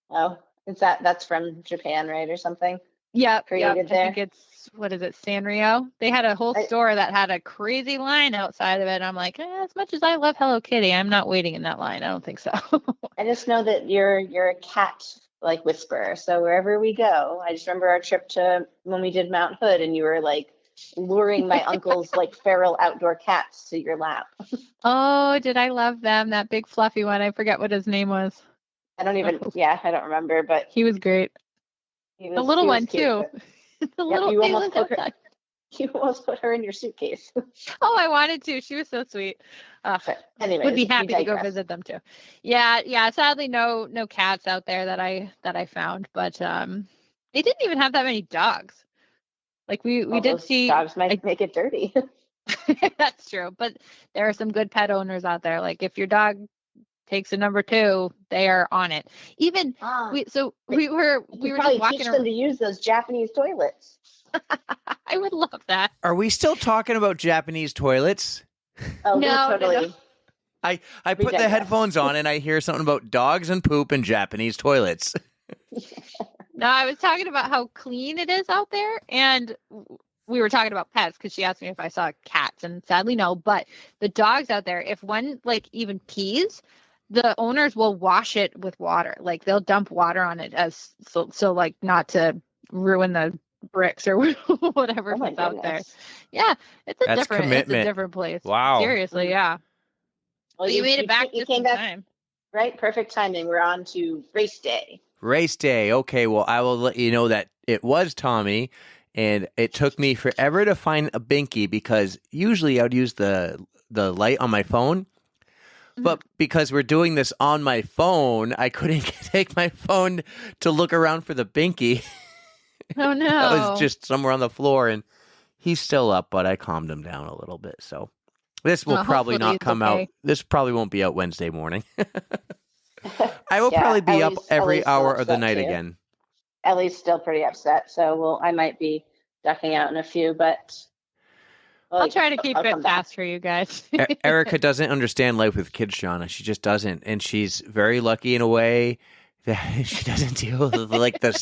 Oh, that's from Japan, right? Or something? Yeah. Created there? I think it's, what is it, Sanrio? They had a whole store that had a crazy line outside of it. I'm like, as much as I love Hello Kitty, I'm not waiting in that line. I don't think so. I just know that you're a cat like whisperer. So wherever we go, I just remember our trip to when we did Mount Hood, and you were like luring my uncle's like feral outdoor cats to your lap. Oh, did I love them? That big fluffy one. I forget what his name was. I don't remember, but he was great. The little one cute, too. The little you almost put her in your suitcase. Oh, I wanted to. She was so sweet. Anyways, would be happy to go visit them too. Yeah. Sadly, no cats out there that I found, but they didn't even have that many dogs. Like we did see dogs might make it dirty. That's true, but there are some good pet owners out there. Like if your dog takes a number 2, they are on it. Even we were just walking teach them to use those Japanese toilets. I would love that. Are we still talking about Japanese toilets? Oh no, totally. No. I put the headphones on and I hear something about dogs and poop and Japanese toilets. No, I was talking about how clean it is out there, and we were talking about pets because she asked me if I saw cats, and sadly no. But the dogs out there, if one like even pees, the owners will wash it with water. Like they'll dump water on it as so like not to ruin the bricks or whatever is out there. Yeah, it's a different place. Wow. Seriously, yeah. Well, you made it back. You came back time. Right, perfect timing. We're on to race day. Race day. Okay, well, I will let you know that it was Tommy, and it took me forever to find a binky because usually I would use the light on my phone. But because we're doing this on my phone, I couldn't take my phone to look around for the binky. Oh, no. That was just somewhere on the floor, and he's still up, but I calmed him down a little bit. So this will probably not come out. This probably won't be out Wednesday morning. I will probably be up every hour of the night again. Ellie's still pretty upset, so I might be ducking out in a few, but I'll try to keep it fast for you guys. Erika doesn't understand life with kids, Shauna. She just doesn't. And she's very lucky in a way. She doesn't deal with like the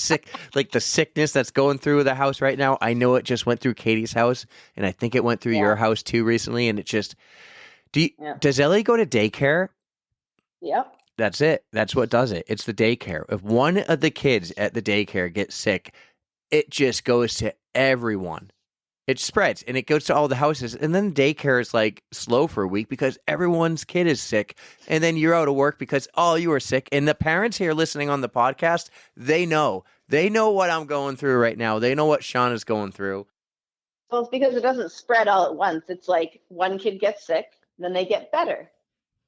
sickness that's going through the house right now. I know it just went through Katie's house, and I think it went through your house too recently. And it just does Ellie go to daycare? Yep. That's it. That's what does it. It's the daycare. If one of the kids at the daycare gets sick, it just goes to everyone. It spreads and it goes to all the houses. And then daycare is like slow for a week because everyone's kid is sick. And then you're out of work because, you were sick. And the parents here listening on the podcast, they know. They know what I'm going through right now. They know what Sean is going through. Well, it's because it doesn't spread all at once. It's like one kid gets sick, then they get better.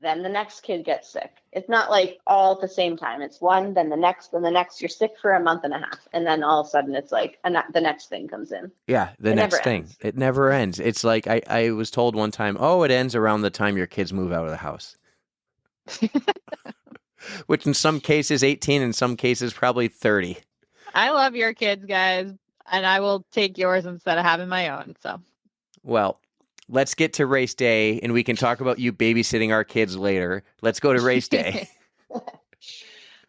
Then the next kid gets sick. It's not like all at the same time. It's one, then the next, then the next. You're sick for a month and a half. And then all of a sudden it's like the next thing comes in. Yeah, the next thing. Ends. It never ends. It's like I was told one time, it ends around the time your kids move out of the house. Which in some cases 18, in some cases probably 30. I love your kids, guys. And I will take yours instead of having my own. So, well, let's get to race day, and we can talk about you babysitting our kids later. Let's go to race day.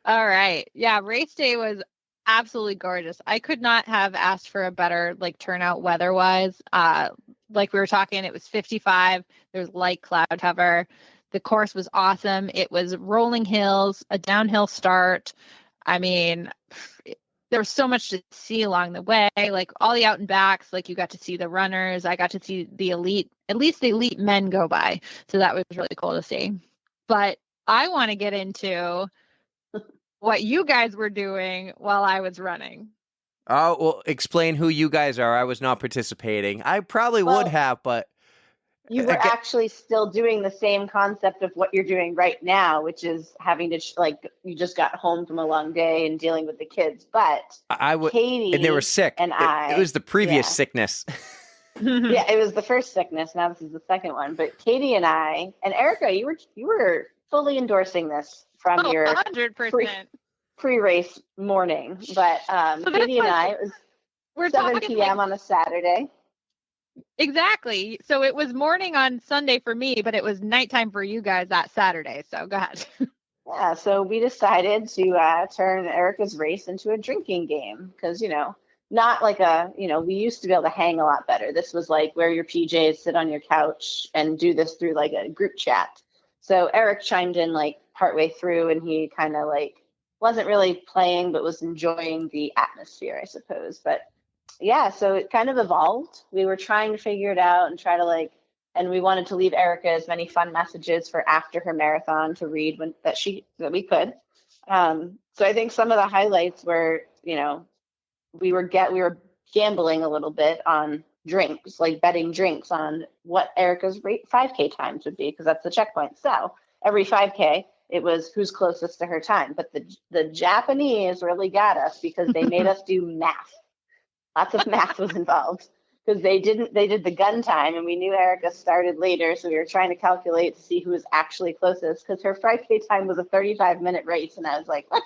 All right. Yeah, race day was absolutely gorgeous. I could not have asked for a better turnout weather-wise. Like we were talking, it was 55. There's light cloud cover. The course was awesome. It was rolling hills, a downhill start. I mean, there was so much to see along the way, like all the out and backs, like you got to see the runners. I got to see the elite, at least the elite men go by. So that was really cool to see. But I want to get into what you guys were doing while I was running. Oh, well, explain who you guys are. I was not participating. I probably would have, but you were actually still doing the same concept of what you're doing right now, which is having to you just got home from a long day and dealing with the kids. But Katie and they were sick, and it was the previous sickness. Yeah, it was the first sickness. Now this is the second one. But Katie and I and Erika, you were fully endorsing this from your 100% pre-race morning. But Katie and I, it was 7 p.m. on a Saturday. Exactly. So it was morning on Sunday for me, but it was nighttime for you guys that Saturday. So go ahead. Yeah. So we decided to turn Erika's race into a drinking game because, not like we used to be able to hang a lot better. This was like wear your PJs, sit on your couch and do this through like a group chat. So Eric chimed in partway through and he kind of wasn't really playing, but was enjoying the atmosphere, I suppose. But yeah, so it kind of evolved. We were trying to figure it out and try to and we wanted to leave Erika as many fun messages for after her marathon to read that we could. So I think some of the highlights were, we were gambling a little bit on drinks, betting drinks on what Erika's 5K times would be, because that's the checkpoint. So every 5K, it was who's closest to her time. But the Japanese really got us because they made us do math. Lots of math was involved because they did the gun time, and we knew Erika started later, so we were trying to calculate to see who was actually closest because her 5K time was a 35-minute race, and I was like, what?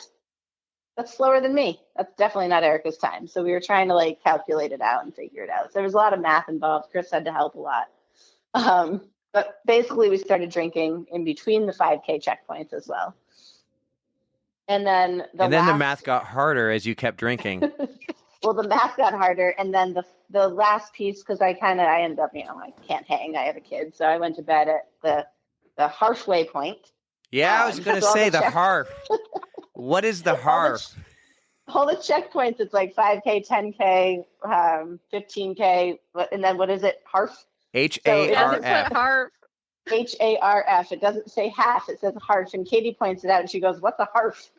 That's slower than me. That's definitely not Erika's time. So we were trying to calculate it out and figure it out. So there was a lot of math involved. Chris had to help a lot. But basically we started drinking in between the 5K checkpoints as well. And then the math got harder as you kept drinking. Well, the math got harder, and then the last piece, because I ended up, I can't hang. I have a kid, so I went to bed at the halfway point. Yeah, I was going to say the half. What is the half? All the checkpoints, it's 5K, 10K, 15K, and then what is it? Half? H-A-R-F. H-A-R-F. It doesn't say half, it says half, and Katie points it out, and she goes, what's a half?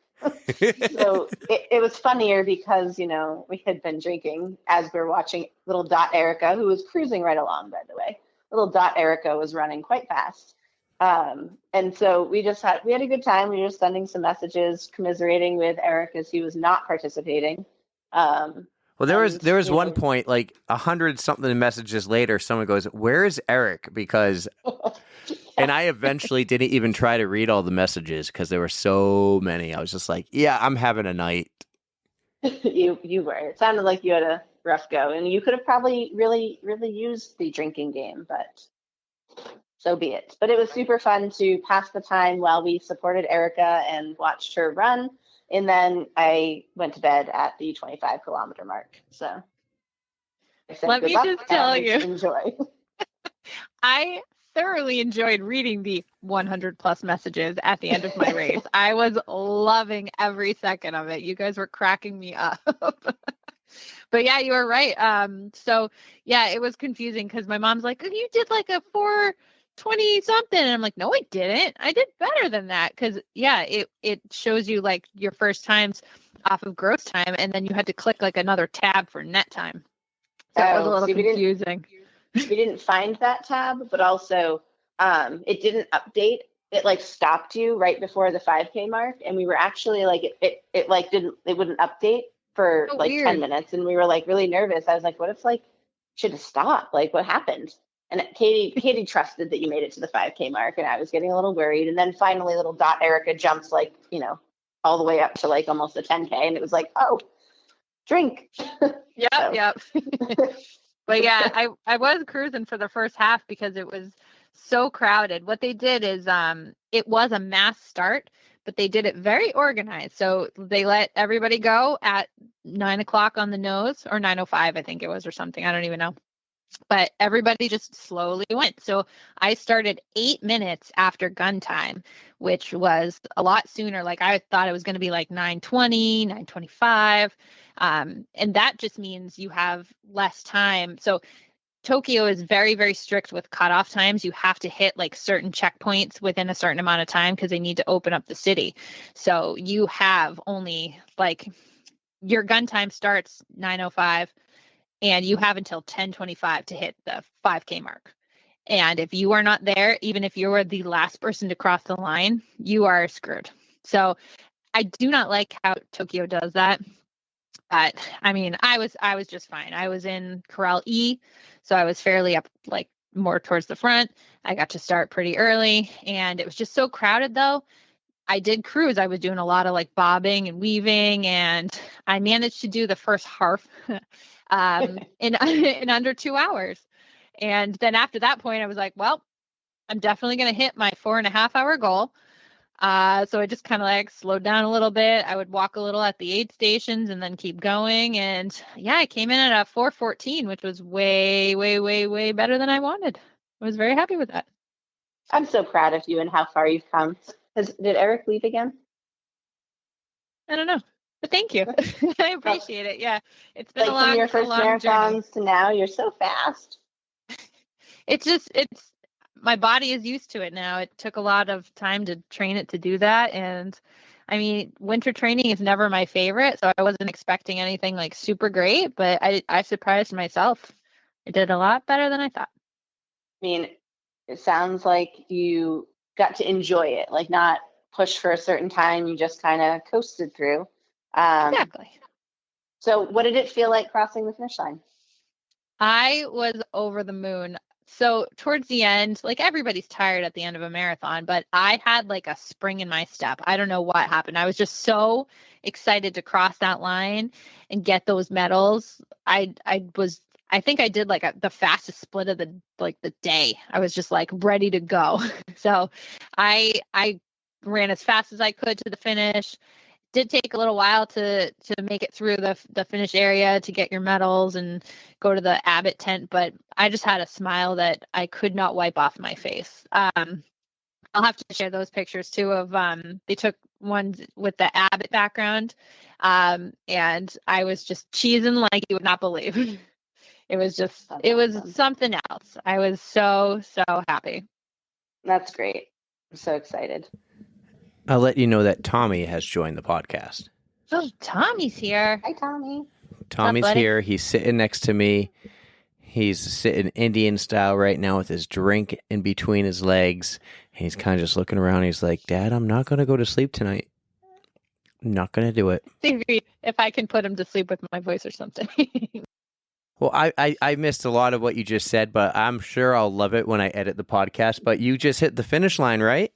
So it was funnier because, we had been drinking as we were watching little Dot Erika, who was cruising right along, by the way. Little Dot Erika was running quite fast. And so we had a good time. We were just sending some messages commiserating with Eric as he was not participating. Well, there was one point, 100 something messages later, someone goes, "Where is Eric?" Because, and I eventually didn't even try to read all the messages because there were so many. I was just like, "Yeah, I'm having a night." You were. It sounded like you had a rough go, and you could have probably really, really used the drinking game, but so be it. But it was super fun to pass the time while we supported Erika and watched her run. And then I went to bed at the 25-kilometer mark. So I said, Let good me luck, just tell and you. enjoy. I thoroughly enjoyed reading the 100 plus messages at the end of my race. I was loving every second of it. You guys were cracking me up. But yeah, you were right. So yeah, it was confusing because my mom's like, you did like a 4:20 something. And I'm like, no, I didn't. I did better than that. Cause yeah, it shows you like your first times off of gross time. And then you had to click like another tab for net time. So it was a little confusing. We didn't find that tab, but also it didn't update. It like stopped you right before the 5K mark. And we were actually like, it like it wouldn't update for like weird. 10 minutes. And we were like really nervous. I was like, what if like should have stopped? Like what happened? And Katie trusted that you made it to the 5K mark, and I was getting a little worried. And then finally little dot Erika jumps like, all the way up to like almost a 10K. And it was like, oh, drink. Yep. But yeah, I was cruising for the first half because it was so crowded. What they did is it was a mass start, but they did it very organized. So they let everybody go at 9:00 on the nose, or 9:05, I think it was, or something. I don't even know. But everybody just slowly went. So I started 8 minutes after gun time, which was a lot sooner. Like I thought it was going to be like 9:20, 9:25. And that just means you have less time. So Tokyo is very, very strict with cutoff times. You have to hit like certain checkpoints within a certain amount of time because they need to open up the city. So you have only like your gun time starts 9:05 and you have until 10:25 to hit the 5K mark. And if you are not there, even if you are the last person to cross the line, you are screwed. So I do not like how Tokyo does that. But I mean, I was just fine. I was in Corral E, so I was fairly up, like more towards the front. I got to start pretty early, and it was just so crowded though. I did cruise. I was doing a lot of like bobbing and weaving, and I managed to do the first half in under 2 hours. And then after that point, I was like, well, I'm definitely going to hit my 4.5-hour goal. So I just kind of like slowed down a little bit. I would walk a little at the aid stations and then keep going. And yeah, I came in at a 4:14, which was way, way, way, way better than I wanted. I was very happy with that. I'm so proud of you and how far you've come. Did Eric leave again? I don't know, but thank you. I appreciate it. Yeah, it's been Like from your first marathons journey. to now, you're so fast. It's my body is used to it now. It took a lot of time to train it to do that. And I mean, winter training is never my favorite. So I wasn't expecting anything like super great, but I surprised myself. I did a lot better than I thought. I mean, it sounds like you got to enjoy it, like not push for a certain time. You just kind of coasted through. Exactly. So what did it feel like crossing the finish line? I was over the moon. So towards the end, like everybody's tired at the end of a marathon, but I had like a spring in my step. I don't know what happened. I was just so excited to cross that line and get those medals. I think I did like the fastest split of the day. I was just like ready to go. So I ran as fast as I could to the finish. Did take a little while to make it through the finish area to get your medals and go to the Abbott tent, but I just had a smile that I could not wipe off my face. I'll have to share those pictures too of they took ones with the Abbott background, and I was just cheesing like you would not believe. It was something else. I was so happy. That's great. I'm so excited. I'll let you know that Tommy has joined the podcast. Oh, Tommy's here. Hi, Tommy. Tommy's buddy? here. He's sitting next to me. He's sitting Indian style right now with his drink in between his legs. He's kind of just looking around. He's like, Dad, I'm not going to go to sleep tonight. I'm not going to do it. See if I can put him to sleep with my voice or something. Well, I missed a lot of what you just said, but I'm sure I'll love it when I edit the podcast. But you just hit the finish line, right?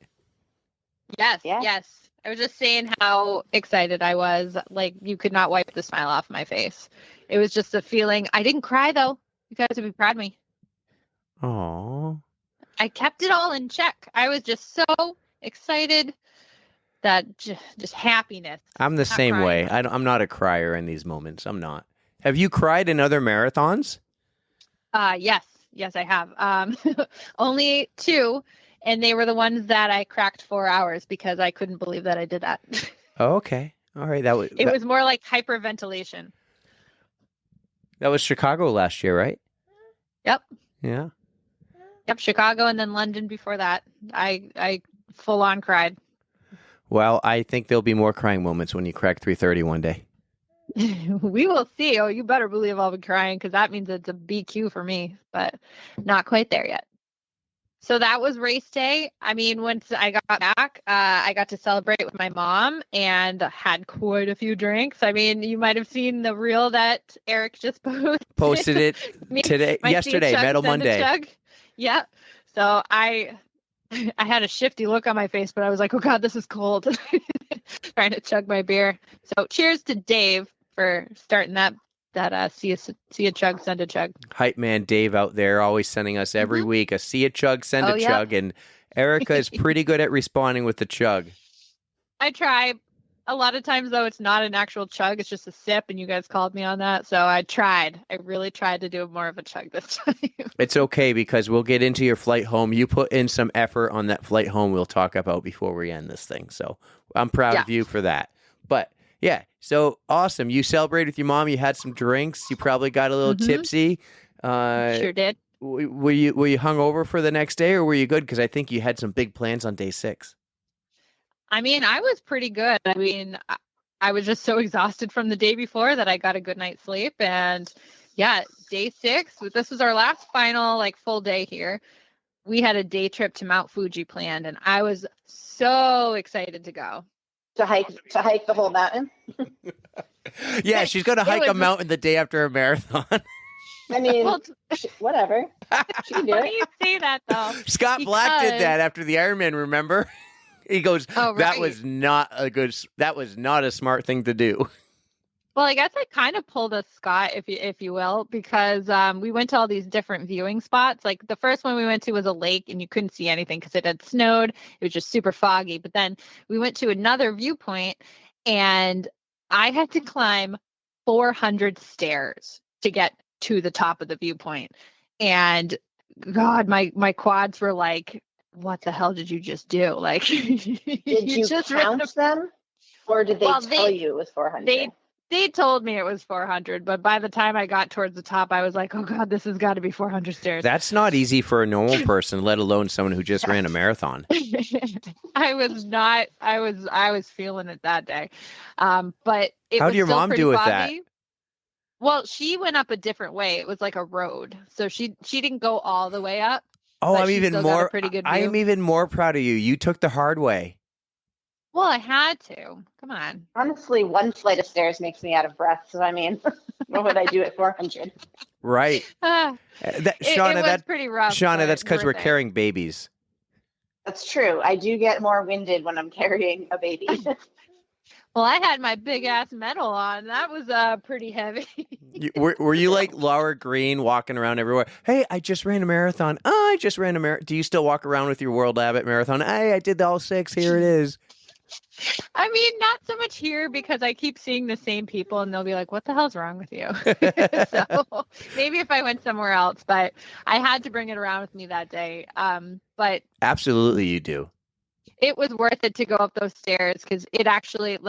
Yes, Yeah. yes. I was just saying how excited I was. Like, you could not wipe the smile off my face. It was just a feeling. I didn't cry, though. You guys would be proud of me. Aww. I kept it all in check. I was just so excited that just happiness. I'm the Not same crying, way. though. I'm not a crier in these moments. I'm not. Have you cried in other marathons? Yes, I have. Only 2, and they were the ones that I cracked 4 hours because I couldn't believe that I did that. Oh, okay. All right. It was more like hyperventilation. That was Chicago last year, right? Yep. Yeah. Yep, Chicago and then London before that. I full on cried. Well, I think there'll be more crying moments when you crack 3:30 one day. We will see. Oh, you better believe I'll be crying because that means it's a BQ for me, but not quite there yet. So that was race day. I mean, once I got back, I got to celebrate with my mom and had quite a few drinks. I mean, you might have seen the reel that Eric just Posted it yesterday, Metal Monday. Yeah. So I had a shifty look on my face, but I was like, oh God, this is cold. Trying to chug my beer. So cheers to Dave for starting that see a chug, send a chug. Hype man Dave out there always sending us every week a see a chug, send a chug. And Erica is pretty good at responding with the chug. I try. A lot of times, though, it's not an actual chug. It's just a sip, and you guys called me on that. So I tried. I really tried to do more of a chug this time. It's okay because we'll get into your flight home. You put in some effort on that flight home we'll talk about before we end this thing. So I'm proud of you for that. But yeah, so awesome. You celebrated with your mom. You had some drinks. You probably got a little tipsy. Sure did. Were you hungover for the next day or were you good? Because I think you had some big plans on day 6. I mean, I was pretty good. I mean, I was just so exhausted from the day before that I got a good night's sleep. And yeah, day 6, this was our last final full day here. We had a day trip to Mount Fuji planned, and I was so excited to go. To hike the whole mountain. Yeah, she's going to hike a mountain the day after a marathon. I mean, whatever. She can do Why it. do you say that, though? Scott Black did that after the Ironman, remember? He goes, that was not a smart thing to do. Well, I guess I kind of pulled a Scott, if you will, because we went to all these different viewing spots. Like the first one we went to was a lake and you couldn't see anything because it had snowed. It was just super foggy. But then we went to another viewpoint and I had to climb 400 stairs to get to the top of the viewpoint. And God, my quads were like, what the hell did you just do? Like, did you just count them, or did they tell you it was 400? They told me it was 400, but by the time I got towards the top, I was like, oh God, this has got to be 400 stairs. That's not easy for a normal person, let alone someone who just ran a marathon. I was feeling it that day. But it How was did your still mom pretty do with foggy. that? Well, she went up a different way. It was like a road. So she didn't go all the way up. Oh, I'm even more proud of you. You took the hard way. Well, I had to. Come on. Honestly, one flight of stairs makes me out of breath. So, I mean, what would I do at 400? Right. Shauna, it was pretty rough. Shauna, that's because we're it. carrying babies. That's true. I do get more winded when I'm carrying a baby. Well, I had my big ass medal on. That was pretty heavy. Were you like Laura Green walking around everywhere? Hey, I just ran a marathon. Oh, I just ran a marathon. Do you still walk around with your World Abbott marathon? Hey, I did all 6. Here it is. I mean, not so much here because I keep seeing the same people and they'll be like, what the hell's wrong with you? So maybe if I went somewhere else, but I had to bring it around with me that day. But absolutely you do. It was worth it to go up those stairs because it actually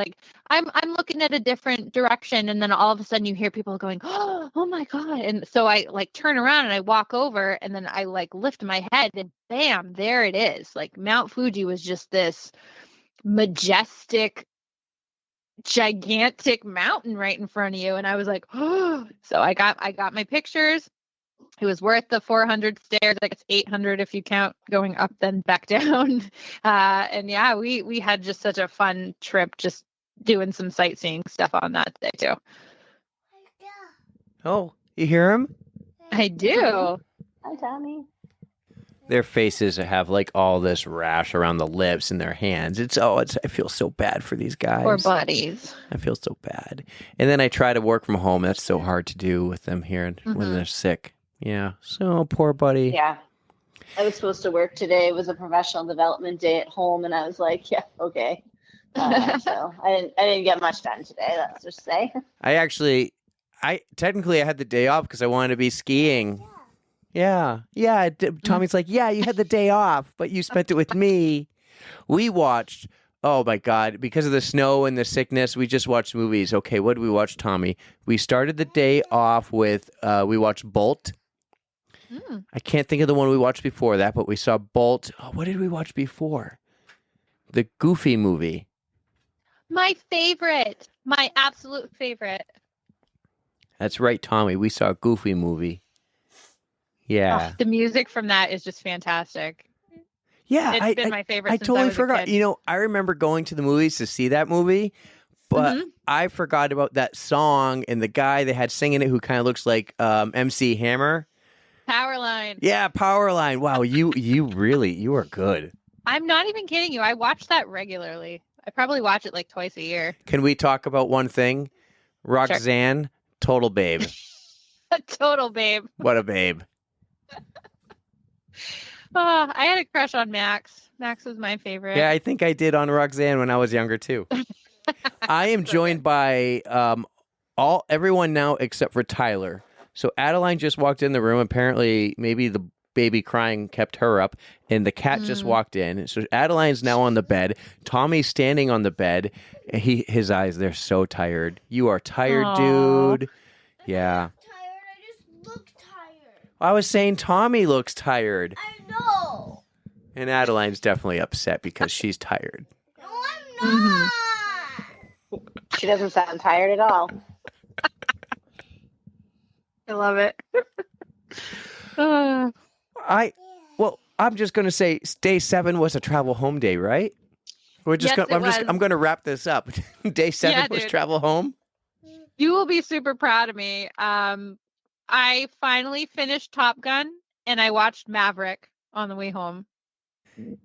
I'm looking at a different direction and then all of a sudden you hear people going, oh my God. And so I turn around and I walk over and then I lift my head and bam, there it is. Mount Fuji was just this majestic, gigantic mountain right in front of you. And I was like, oh, so I got my pictures. It was worth the 400 stairs. I guess 800 if you count going up then back down. And yeah, we had just such a fun trip, just doing some sightseeing stuff on that day too. Oh, you hear him? I do. Hi, Tommy. Their faces have all this rash around the lips and their hands. I feel so bad for these guys. Poor buddies. I feel so bad. And then I try to work from home. That's so hard to do with them here when they're sick. Yeah. So poor buddy. Yeah. I was supposed to work today. It was a professional development day at home, and I was like, yeah, okay. So I didn't get much done today. Let's just say. I technically I had the day off because I wanted to be skiing. Yeah. Tommy's like, yeah, you had the day off, but you spent it with me. We watched. Oh my God! Because of the snow and the sickness, we just watched movies. Okay, what did we watch, Tommy? We started the day off with we watched Bolt. I can't think of the one we watched before that, but we saw Bolt. Oh, what did we watch before? The Goofy movie. My favorite. My absolute favorite. That's right, Tommy. We saw a Goofy movie. Yeah. Oh, the music from that is just fantastic. Yeah, It's been my favorite I since totally I was forgot. a kid. You know, I remember going to the movies to see that movie, but I forgot about that song and the guy they had singing it who kind of looks like MC Hammer. Powerline. Yeah, Powerline. Wow, you are good. I'm not even kidding you. I watch that regularly. I probably watch it like twice a year. Can we talk about one thing? Roxanne, total babe. A total babe. What a babe. Oh, I had a crush on Max. Max was my favorite. Yeah, I think I did on Roxanne when I was younger too. I am joined by everyone now except for Tyler. So Adeline just walked in the room. Apparently, maybe the baby crying kept her up, and the cat just walked in. So Adeline's now on the bed. Tommy's standing on the bed. His eyes, they're so tired. You are tired, dude. Yeah. Tired. I just look tired. I was saying Tommy looks tired. I know. And Adeline's definitely upset because she's tired. No, I'm not. She doesn't sound tired at all. I love it. Uh, I'm just gonna say day 7 was a travel home day, right? We're just Yes, I'm gonna wrap this up. Day 7 Yeah, was dude. travel home. you will be super proud of me. I finally finished Top Gun and I watched Maverick on the way home.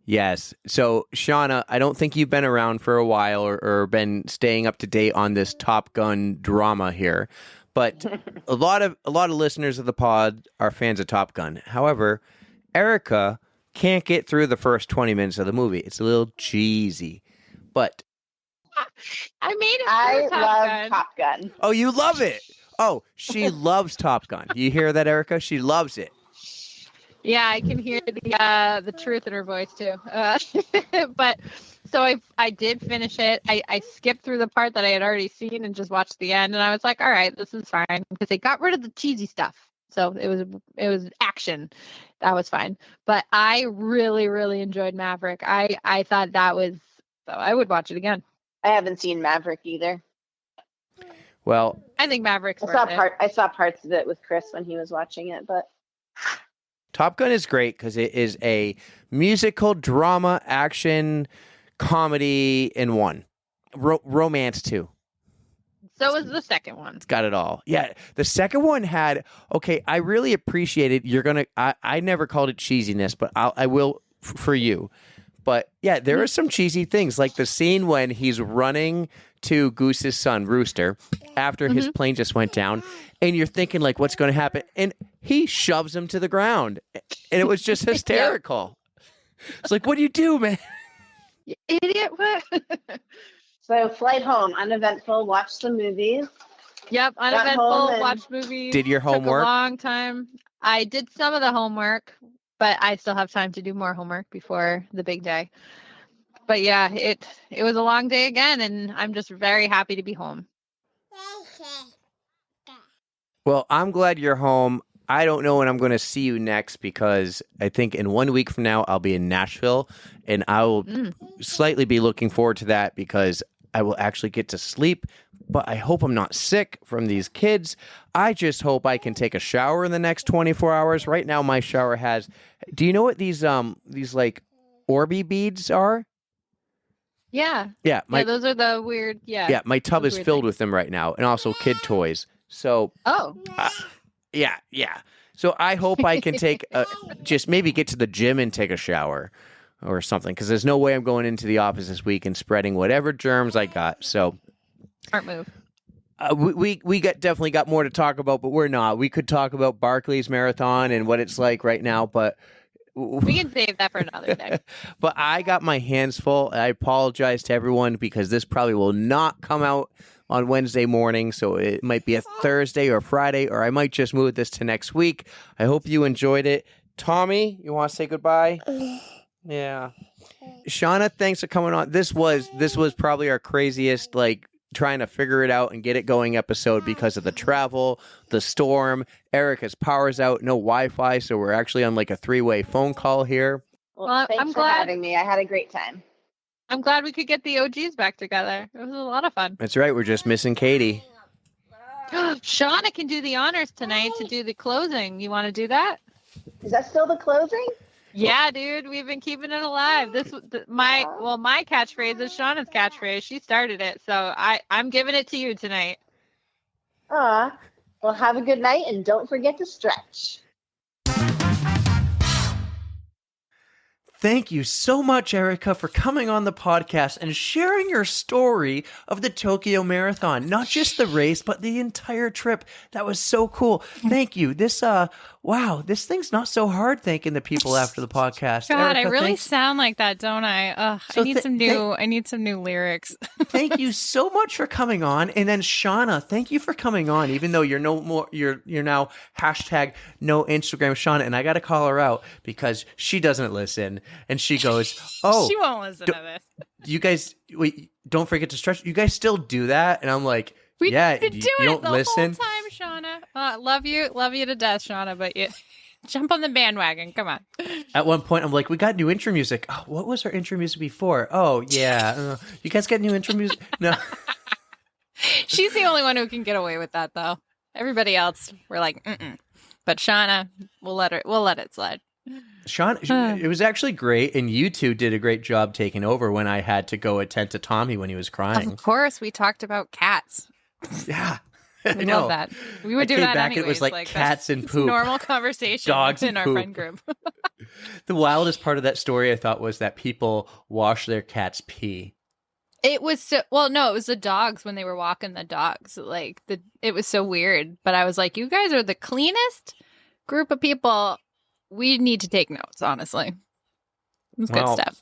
Yes. So Shauna, I don't think you've been around for a while or been staying up to date on this Top Gun drama here. But a lot of listeners of the pod are fans of Top Gun. However, Erika can't get through the first 20 minutes of the movie. It's a little cheesy. But I made it I through Top love Gun. Top Gun. oh, you love it. Oh, she loves Top Gun. You hear that, Erika? She loves it. Yeah, I can hear the truth in her voice too. But so I did finish it. I skipped through the part that I had already seen and just watched the end, and I was like, all right, this is fine because they got rid of the cheesy stuff. So it was action. That was fine. But I really, really enjoyed Maverick. I thought that was, so I would watch it again. I haven't seen Maverick either. Well, I think Maverick's worth it. I saw parts of it with Chris when he was watching it, but Top Gun is great because it is a musical, drama, action, comedy in one. Romance too. So was the second one. It's got it all. Yeah, the second one had. Okay, I really appreciated. I never called it cheesiness, but I will for you. But yeah, there are some cheesy things like the scene when he's running to Goose's son Rooster after his plane just went down, and you're thinking like, what's going to happen? And he shoves him to the ground, and it was just hysterical. It's like, what do you do, man? You idiot. What? so flight home, uneventful. Watched the movies. Yep, home uneventful. and- Watched movies. Did your homework? Took a long time. I did some of the homework, but I still have time to do more homework before the big day. But yeah, it was a long day again, and I'm just very happy to be home. Well, I'm glad you're home. I don't know when I'm going to see you next because I think in 1 week from now I'll be in Nashville, and I will slightly be looking forward to that because I will actually get to sleep. But I hope I'm not sick from these kids. I just hope I can take a shower in the next 24 hours. Right now, my shower has. Do you know what these like Orby beads are? Yeah. Yeah, Yeah, those are the weird. Yeah. yeah, my tub those is weird filled things. with them right now, and also kid toys. So Oh. yeah. So I hope I can just maybe get to the gym and take a shower or something because there's no way I'm going into the office this week and spreading whatever germs I got. So Smart move. we definitely got more to talk about, but we're not. We could talk about Barclays Marathon and what it's like right now, but We can save that for another day. But I got my hands full. I apologize to everyone because this probably will not come out on Wednesday morning. So it might be a Thursday or Friday, or I might just move this to next week. I hope you enjoyed it. Tommy, you want to say goodbye? Yeah. Shauna, thanks for coming on. This was probably our craziest, like, trying to figure it out and get it going episode because of the travel, the storm. Erica's power's out, no Wi-Fi, so we're actually on like a 3-way phone call here. Well, Thanks I'm for glad- having me. I had a great time. I'm glad we could get the OGs back together. It was a lot of fun. That's right, we're just missing Katie. Shauna can do the honors tonight to do the closing. You want to do that? Is that still the closing? Yeah, dude, we've been keeping it alive. My catchphrase is Shauna's catchphrase. She started it, so I'm giving it to you tonight. Aw. Well, have a good night and don't forget to stretch. Thank you so much, Erika, for coming on the podcast and sharing your story of the Tokyo Marathon. Not just the race, but the entire trip. That was so cool. Thank you. This thing's not so hard, thanking the people after the podcast. God, Erika, I really thanks. sound like that, don't I? Ugh, So I need some new lyrics. Thank you so much for coming on. And then Shauna, thank you for coming on, even though you're now hashtag no Instagram Shauna. And I got to call her out because she doesn't listen. And she goes, oh, She won't listen to this. you guys, wait, don't forget to stretch. You guys still do that? And I'm like, We yeah, been you doing don't it the listen. whole time, Shauna. Love you to death, Shauna, but you jump on the bandwagon. Come on. At one point, I'm like, we got new intro music. Oh, what was our intro music before? Oh, yeah. You guys got new intro music? No. She's the only one who can get away with that, though. Everybody else, we're like, mm-mm. But Shauna, we'll let it slide. Sean, it was actually great, and you two did a great job taking over when I had to go attend to Tommy when he was crying. Of course, we talked about cats. Yeah, We I know. love that. We would I do came that back and anyways. it was like cats and it's poop. normal conversation Dogs in and our poop. friend group. The wildest part of that story, I thought, was that people wash their cat's pee. It was it was the dogs when they were walking the dogs. It was so weird. But I was like, you guys are the cleanest group of people. We need to take notes, honestly. It was good Well, stuff.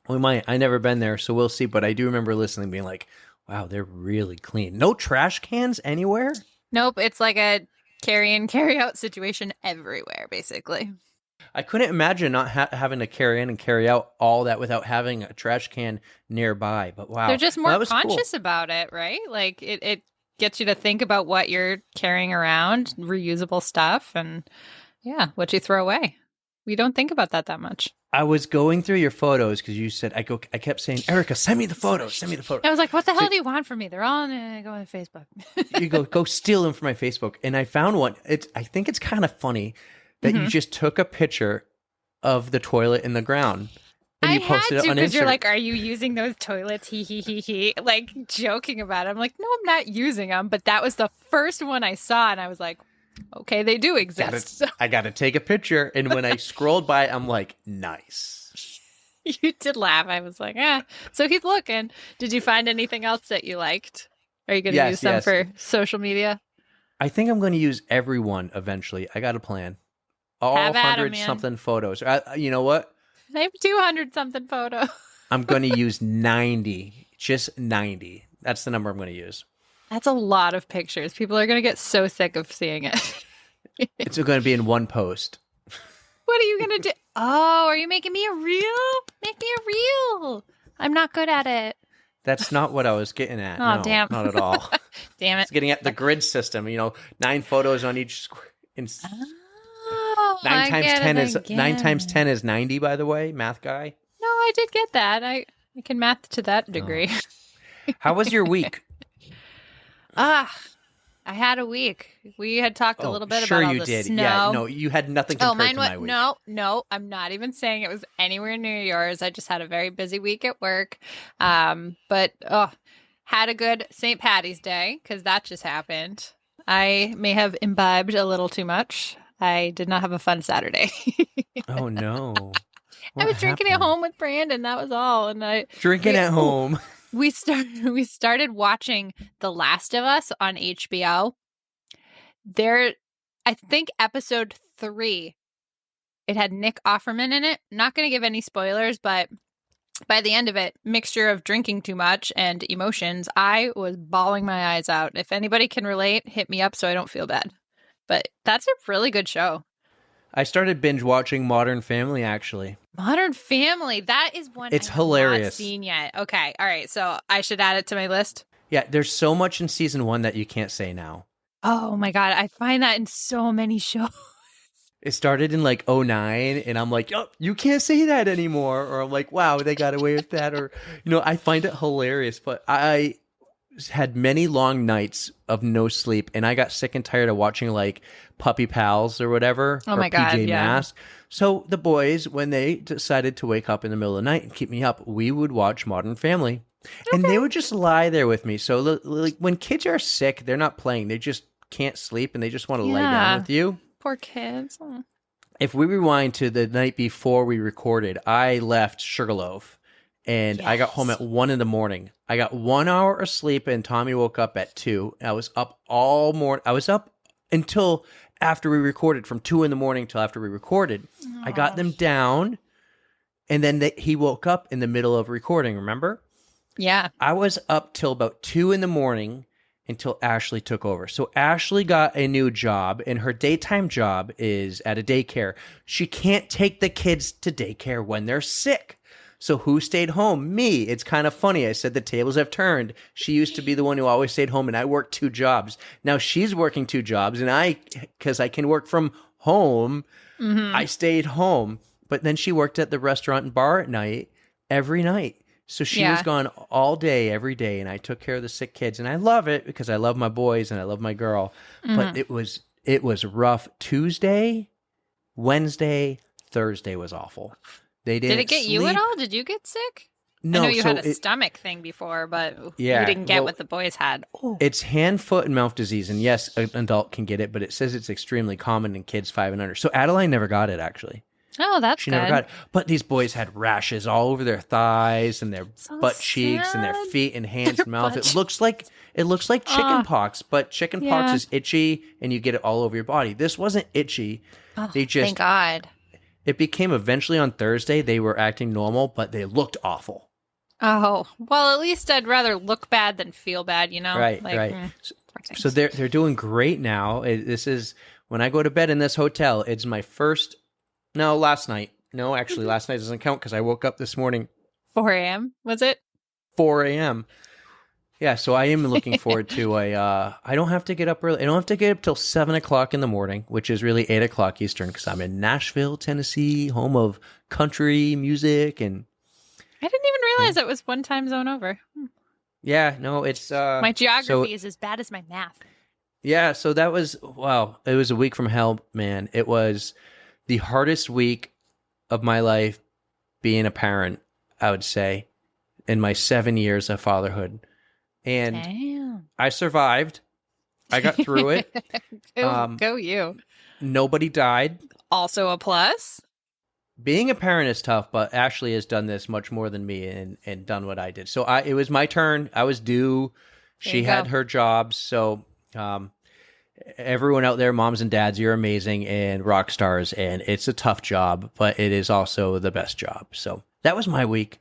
We might. I never been there, so we'll see. But I do remember listening, being like, wow, they're really clean. No trash cans anywhere? Nope, it's like a carry in, carry out situation everywhere, basically. I couldn't imagine not having to carry in and carry out all that without having a trash can nearby. But wow. They're just Well, more that was cool. conscious about it, right? Like it gets you to think about what you're carrying around, reusable stuff, and yeah, what you throw away. We don't think about that much. I was going through your photos because you said I kept saying, Erika, send me the photos. Send me the photos. I was like, what the So- hell do you want from me? They're all go on Facebook. You go steal them from my Facebook, and I found one. I think it's kind of funny that you just took a picture of the toilet in the ground and you posted it on because Instagram. you're like, are you using those toilets? He. Like joking about it. I'm like, no, I'm not using them. But that was the first one I saw, and I was like, okay, they do exist. So I got to take a picture, and when I scrolled by, I'm like, nice. you did laugh. I was like, So he's looking. Did you find anything else that you liked? Are you going to use some for social media? I think I'm going to use every one eventually. I got a plan. All Have at 'em, 100 man. something photos. You know what? I have 200 something photo. I'm going to use 90. Just 90. That's the number I'm going to use. That's a lot of pictures. People are going to get so sick of seeing it. It's going to be in one post. What are you going to do? Oh, are you making me a reel? Make me a reel. I'm not good at it. That's not what I was getting at. Oh, No, damn. not at all. Damn it. It's getting at the grid system. 9 photos on each square. Oh, 9 times 10 is again. 9 times 10 is 90. By the way, math guy. No, I did get that. I can math to that degree. How was your week? I had a week. We had talked a little bit sure about all you the did. snow. Yeah, no, you had nothing compared mine to went. my week. No, I'm not even saying it was anywhere near yours. I just had a very busy week at work. But had a good St. Patty's Day because that just happened. I may have imbibed a little too much. I did not have a fun Saturday. Oh no! I was drinking at home with Brandon. That was all, and Drinking at home. We started watching The Last of Us on HBO. I think episode 3 It had Nick Offerman in it. Not going to give any spoilers, but by the end of it, mixture of drinking too much and emotions, I was bawling my eyes out. If anybody can relate, hit me up so I don't feel bad. But that's a really good show. I started binge watching Modern Family, actually. Modern Family. That is one It's I have hilarious. not seen yet. Okay. All right. So I should add it to my list. Yeah, there's so much in season 1 that you can't say now. Oh my God. I find that in so many shows. It started in like '09, and I'm like, oh, you can't say that anymore. Or I'm like, wow, they got away with that. Or, I find it hilarious. But I had many long nights of no sleep, and I got sick and tired of watching like Puppy Pals or whatever. Oh or my God, PJ yeah. Masks. So the boys, when they decided to wake up in the middle of the night and keep me up, we would watch Modern Family. And they would just lie there with me. So like when kids are sick, they're not playing. They just can't sleep, and they just want to lay Yeah. down with you. Poor kids. Oh. If we rewind to the night before we recorded, I left Sugarloaf and I got home at 1 a.m. I got 1 hour of sleep, and Tommy woke up at 2. I was up all morning. I was up until after we recorded, from 2 a.m. till after we recorded. I got them down, and then he woke up in the middle of recording, remember? Yeah. I was up till about 2 a.m. until Ashley took over. So Ashley got a new job, and her daytime job is at a daycare. She can't take the kids to daycare when they're sick. So who stayed home? Me. It's kind of funny. I said the tables have turned. She used to be the one who always stayed home, and I worked 2 jobs. Now she's working 2 jobs, and because I can work from home, I stayed home. But then she worked at the restaurant and bar at night, every night. So she was gone all day, every day, and I took care of the sick kids. And I love it because I love my boys and I love my girl. But it was rough. Tuesday, Wednesday, Thursday was awful. They didn't Did it get you at sleep. all? Did you get sick? No, I know you so had a stomach thing before, but Yeah, you didn't get well, what the boys had. Oh. It's hand, foot, and mouth disease. And yes, an adult can get it, but it says it's extremely common in kids 5 and under. So Adeline never got it, actually. Oh, that's She good. never got it. But these boys had rashes all over their thighs and their So butt cheeks and their sad. feet and hands and mouth. butt It looks like chicken pox, but chicken pox Yeah. is itchy and you get it all over your body. This wasn't itchy. Oh, They just thank God. it became eventually on Thursday they were acting normal, but they looked awful. Oh, well, at least I'd rather look bad than feel bad, you know? Right, Like, right. poor things. So they're doing great now. This is when I go to bed in this hotel, it's my first last night. No, actually last night doesn't count because I woke up this morning 4 a.m., was it? 4 a.m. Yeah, so I am looking forward to I don't have to get up early. I don't have to get up till 7 o'clock in the morning, which is really 8 o'clock Eastern because I'm in Nashville, Tennessee, home of country music. And I didn't even realize it was one time zone over. yeah, no, it's My geography so- is as bad as my math. Yeah, so that was, wow, it was a week from hell, man. It was the hardest week of my life being a parent, I would say, in my 7 years of fatherhood. And Damn. I survived. I got through it. Go you. Nobody died. Also a plus. Being a parent is tough, but Ashley has done this much more than me and done what I did. So it was my turn. I was due. There She you had go. her jobs. So everyone out there, moms and dads, you're amazing and rock stars. And it's a tough job, but it is also the best job. So that was my week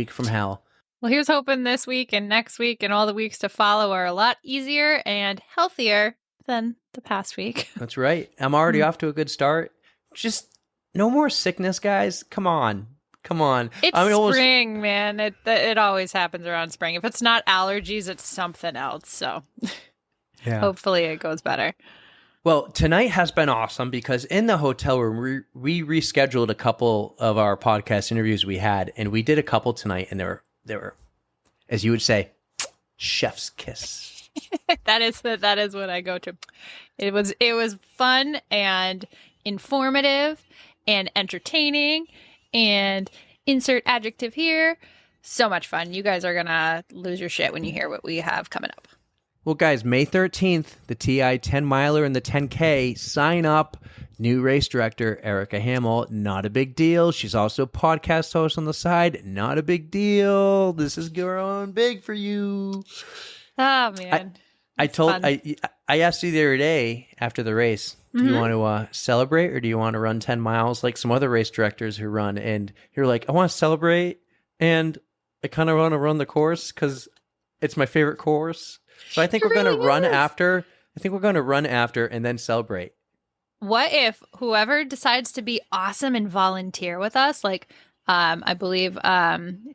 from hell. Well, here's hoping this week and next week and all the weeks to follow are a lot easier and healthier than the past week. That's right. I'm already off to a good start. Just no more sickness, guys. Come on. It's I mean, almost- spring, man. It always happens around spring. If it's not allergies, it's something else. So Yeah. hopefully it goes better. Well, tonight has been awesome because in the hotel room, we rescheduled a couple of our podcast interviews we had, and we did a couple tonight, and they were, as you would say, chef's kiss. that is what I go to. It was fun and informative and entertaining and insert adjective here. So much fun. You guys are gonna lose your shit when you hear what we have coming up. Well, guys, May 13th, the TI 10 miler and the 10K, sign up. New race director, Erika Hamill, not a big deal. She's also a podcast host on the side, not a big deal. This is growing big for you. Oh man. I It's told fun. I asked you the other day after the race, do you want to celebrate or do you want to run 10 miles like some other race directors who run? And you're like, I want to celebrate and I kind of want to run the course because it's my favorite course. So I think It we're going to really run is. after. I think we're going to run after and then celebrate. What if whoever decides to be awesome and volunteer with us, like I believe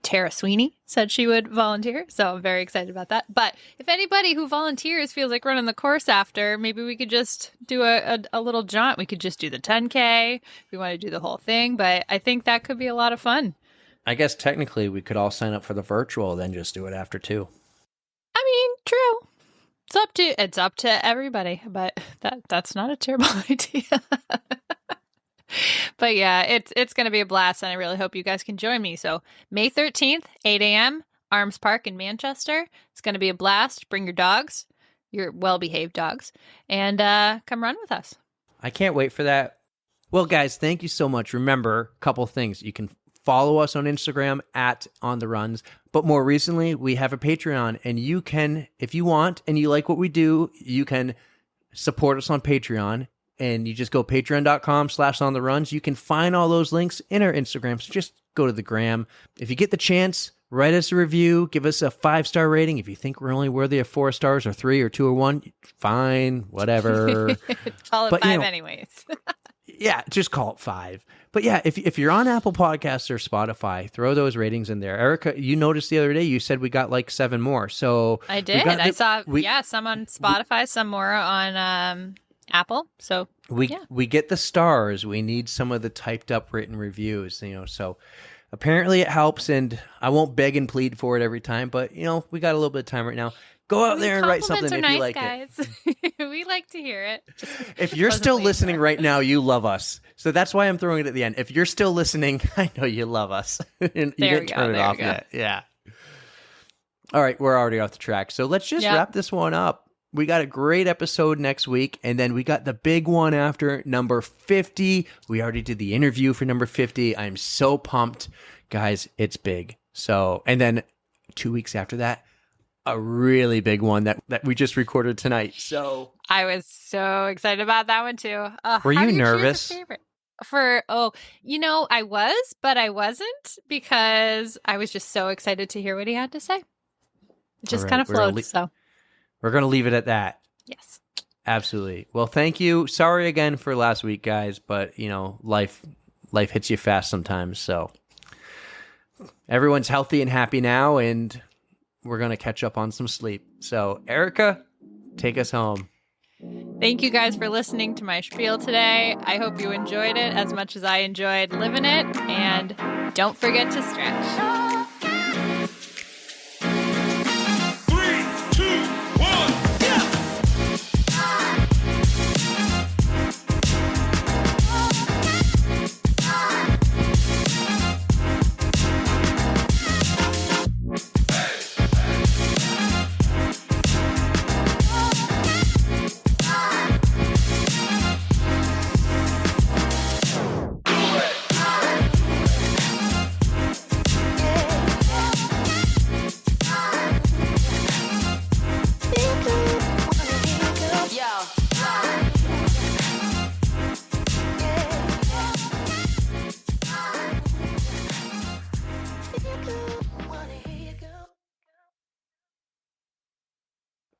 Tara Sweeney said she would volunteer, so I'm very excited about that. But if anybody who volunteers feels like running the course after, maybe we could just do a little jaunt. We could just do the 10K if we want to do the whole thing, but I think that could be a lot of fun. I guess technically we could all sign up for the virtual, then just do it after too. I mean, true. It's up to everybody, but that's not a terrible idea. But yeah, it's going to be a blast, and I really hope you guys can join me. So May 13th, 8 a.m., Arms Park in Manchester. It's going to be a blast. Bring your dogs, your well-behaved dogs, and come run with us. I can't wait for that. Well, guys, thank you so much. Remember, a couple things. You can follow us on Instagram at On The Runs. But more recently, we have a Patreon, and you can, if you want and you like what we do, you can support us on Patreon. And you just go patreon.com/ontheruns. You can find all those links in our Instagram. So just go to the gram. If you get the chance, write us a review. Give us a 5-star rating. If you think we're only worthy of 4 stars or 3 or 2 or 1, fine, whatever. Call it But, 5 anyways. Yeah, just call it 5. But yeah, if you're on Apple Podcasts or Spotify, throw those ratings in there. Erica, you noticed the other day, you said we got like 7 more. So I did. I saw, some on Spotify, some more on Apple. So we get the stars. We need some of the typed up written reviews, so apparently it helps, and I won't beg and plead for it every time, but we got a little bit of time right now. Go out there and write something if you like guys. it. We like to hear it. If you're still listening right now, you love us. So that's why I'm throwing it at the end. If you're still listening, I know you love us. And you didn't turn it off yet. Yeah. All right, we're already off the track. So let's just wrap this one up. We got a great episode next week, and then we got the big one after number 50. We already did the interview for number 50. I'm so pumped. Guys, it's big. So, and then 2 weeks after that, a really big one that we just recorded tonight. So I was so excited about that one too. Were you nervous? I was, but I wasn't, because I was just so excited to hear what he had to say. It just kind of flowed. So we're going to leave it at that. Yes. Absolutely. Well, thank you. Sorry again for last week, guys, but life hits you fast sometimes. So everyone's healthy and happy now, and we're going to catch up on some sleep. So Erica, take us home. Thank you guys for listening to my spiel today. I hope you enjoyed it as much as I enjoyed living it, and don't forget to stretch. 3, 2, 1, yeah!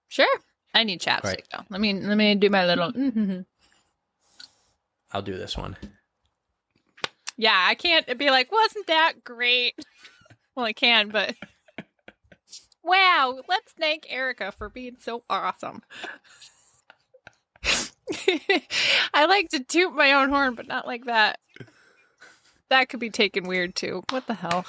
Sure. I need chapstick Right. though. Let me do my little. I'll do this one. Yeah, I can't be like, wasn't that great? Well, I can, but wow. Let's thank Erica for being so awesome. I like to toot my own horn, but not like that. That could be taken weird too. What the hell?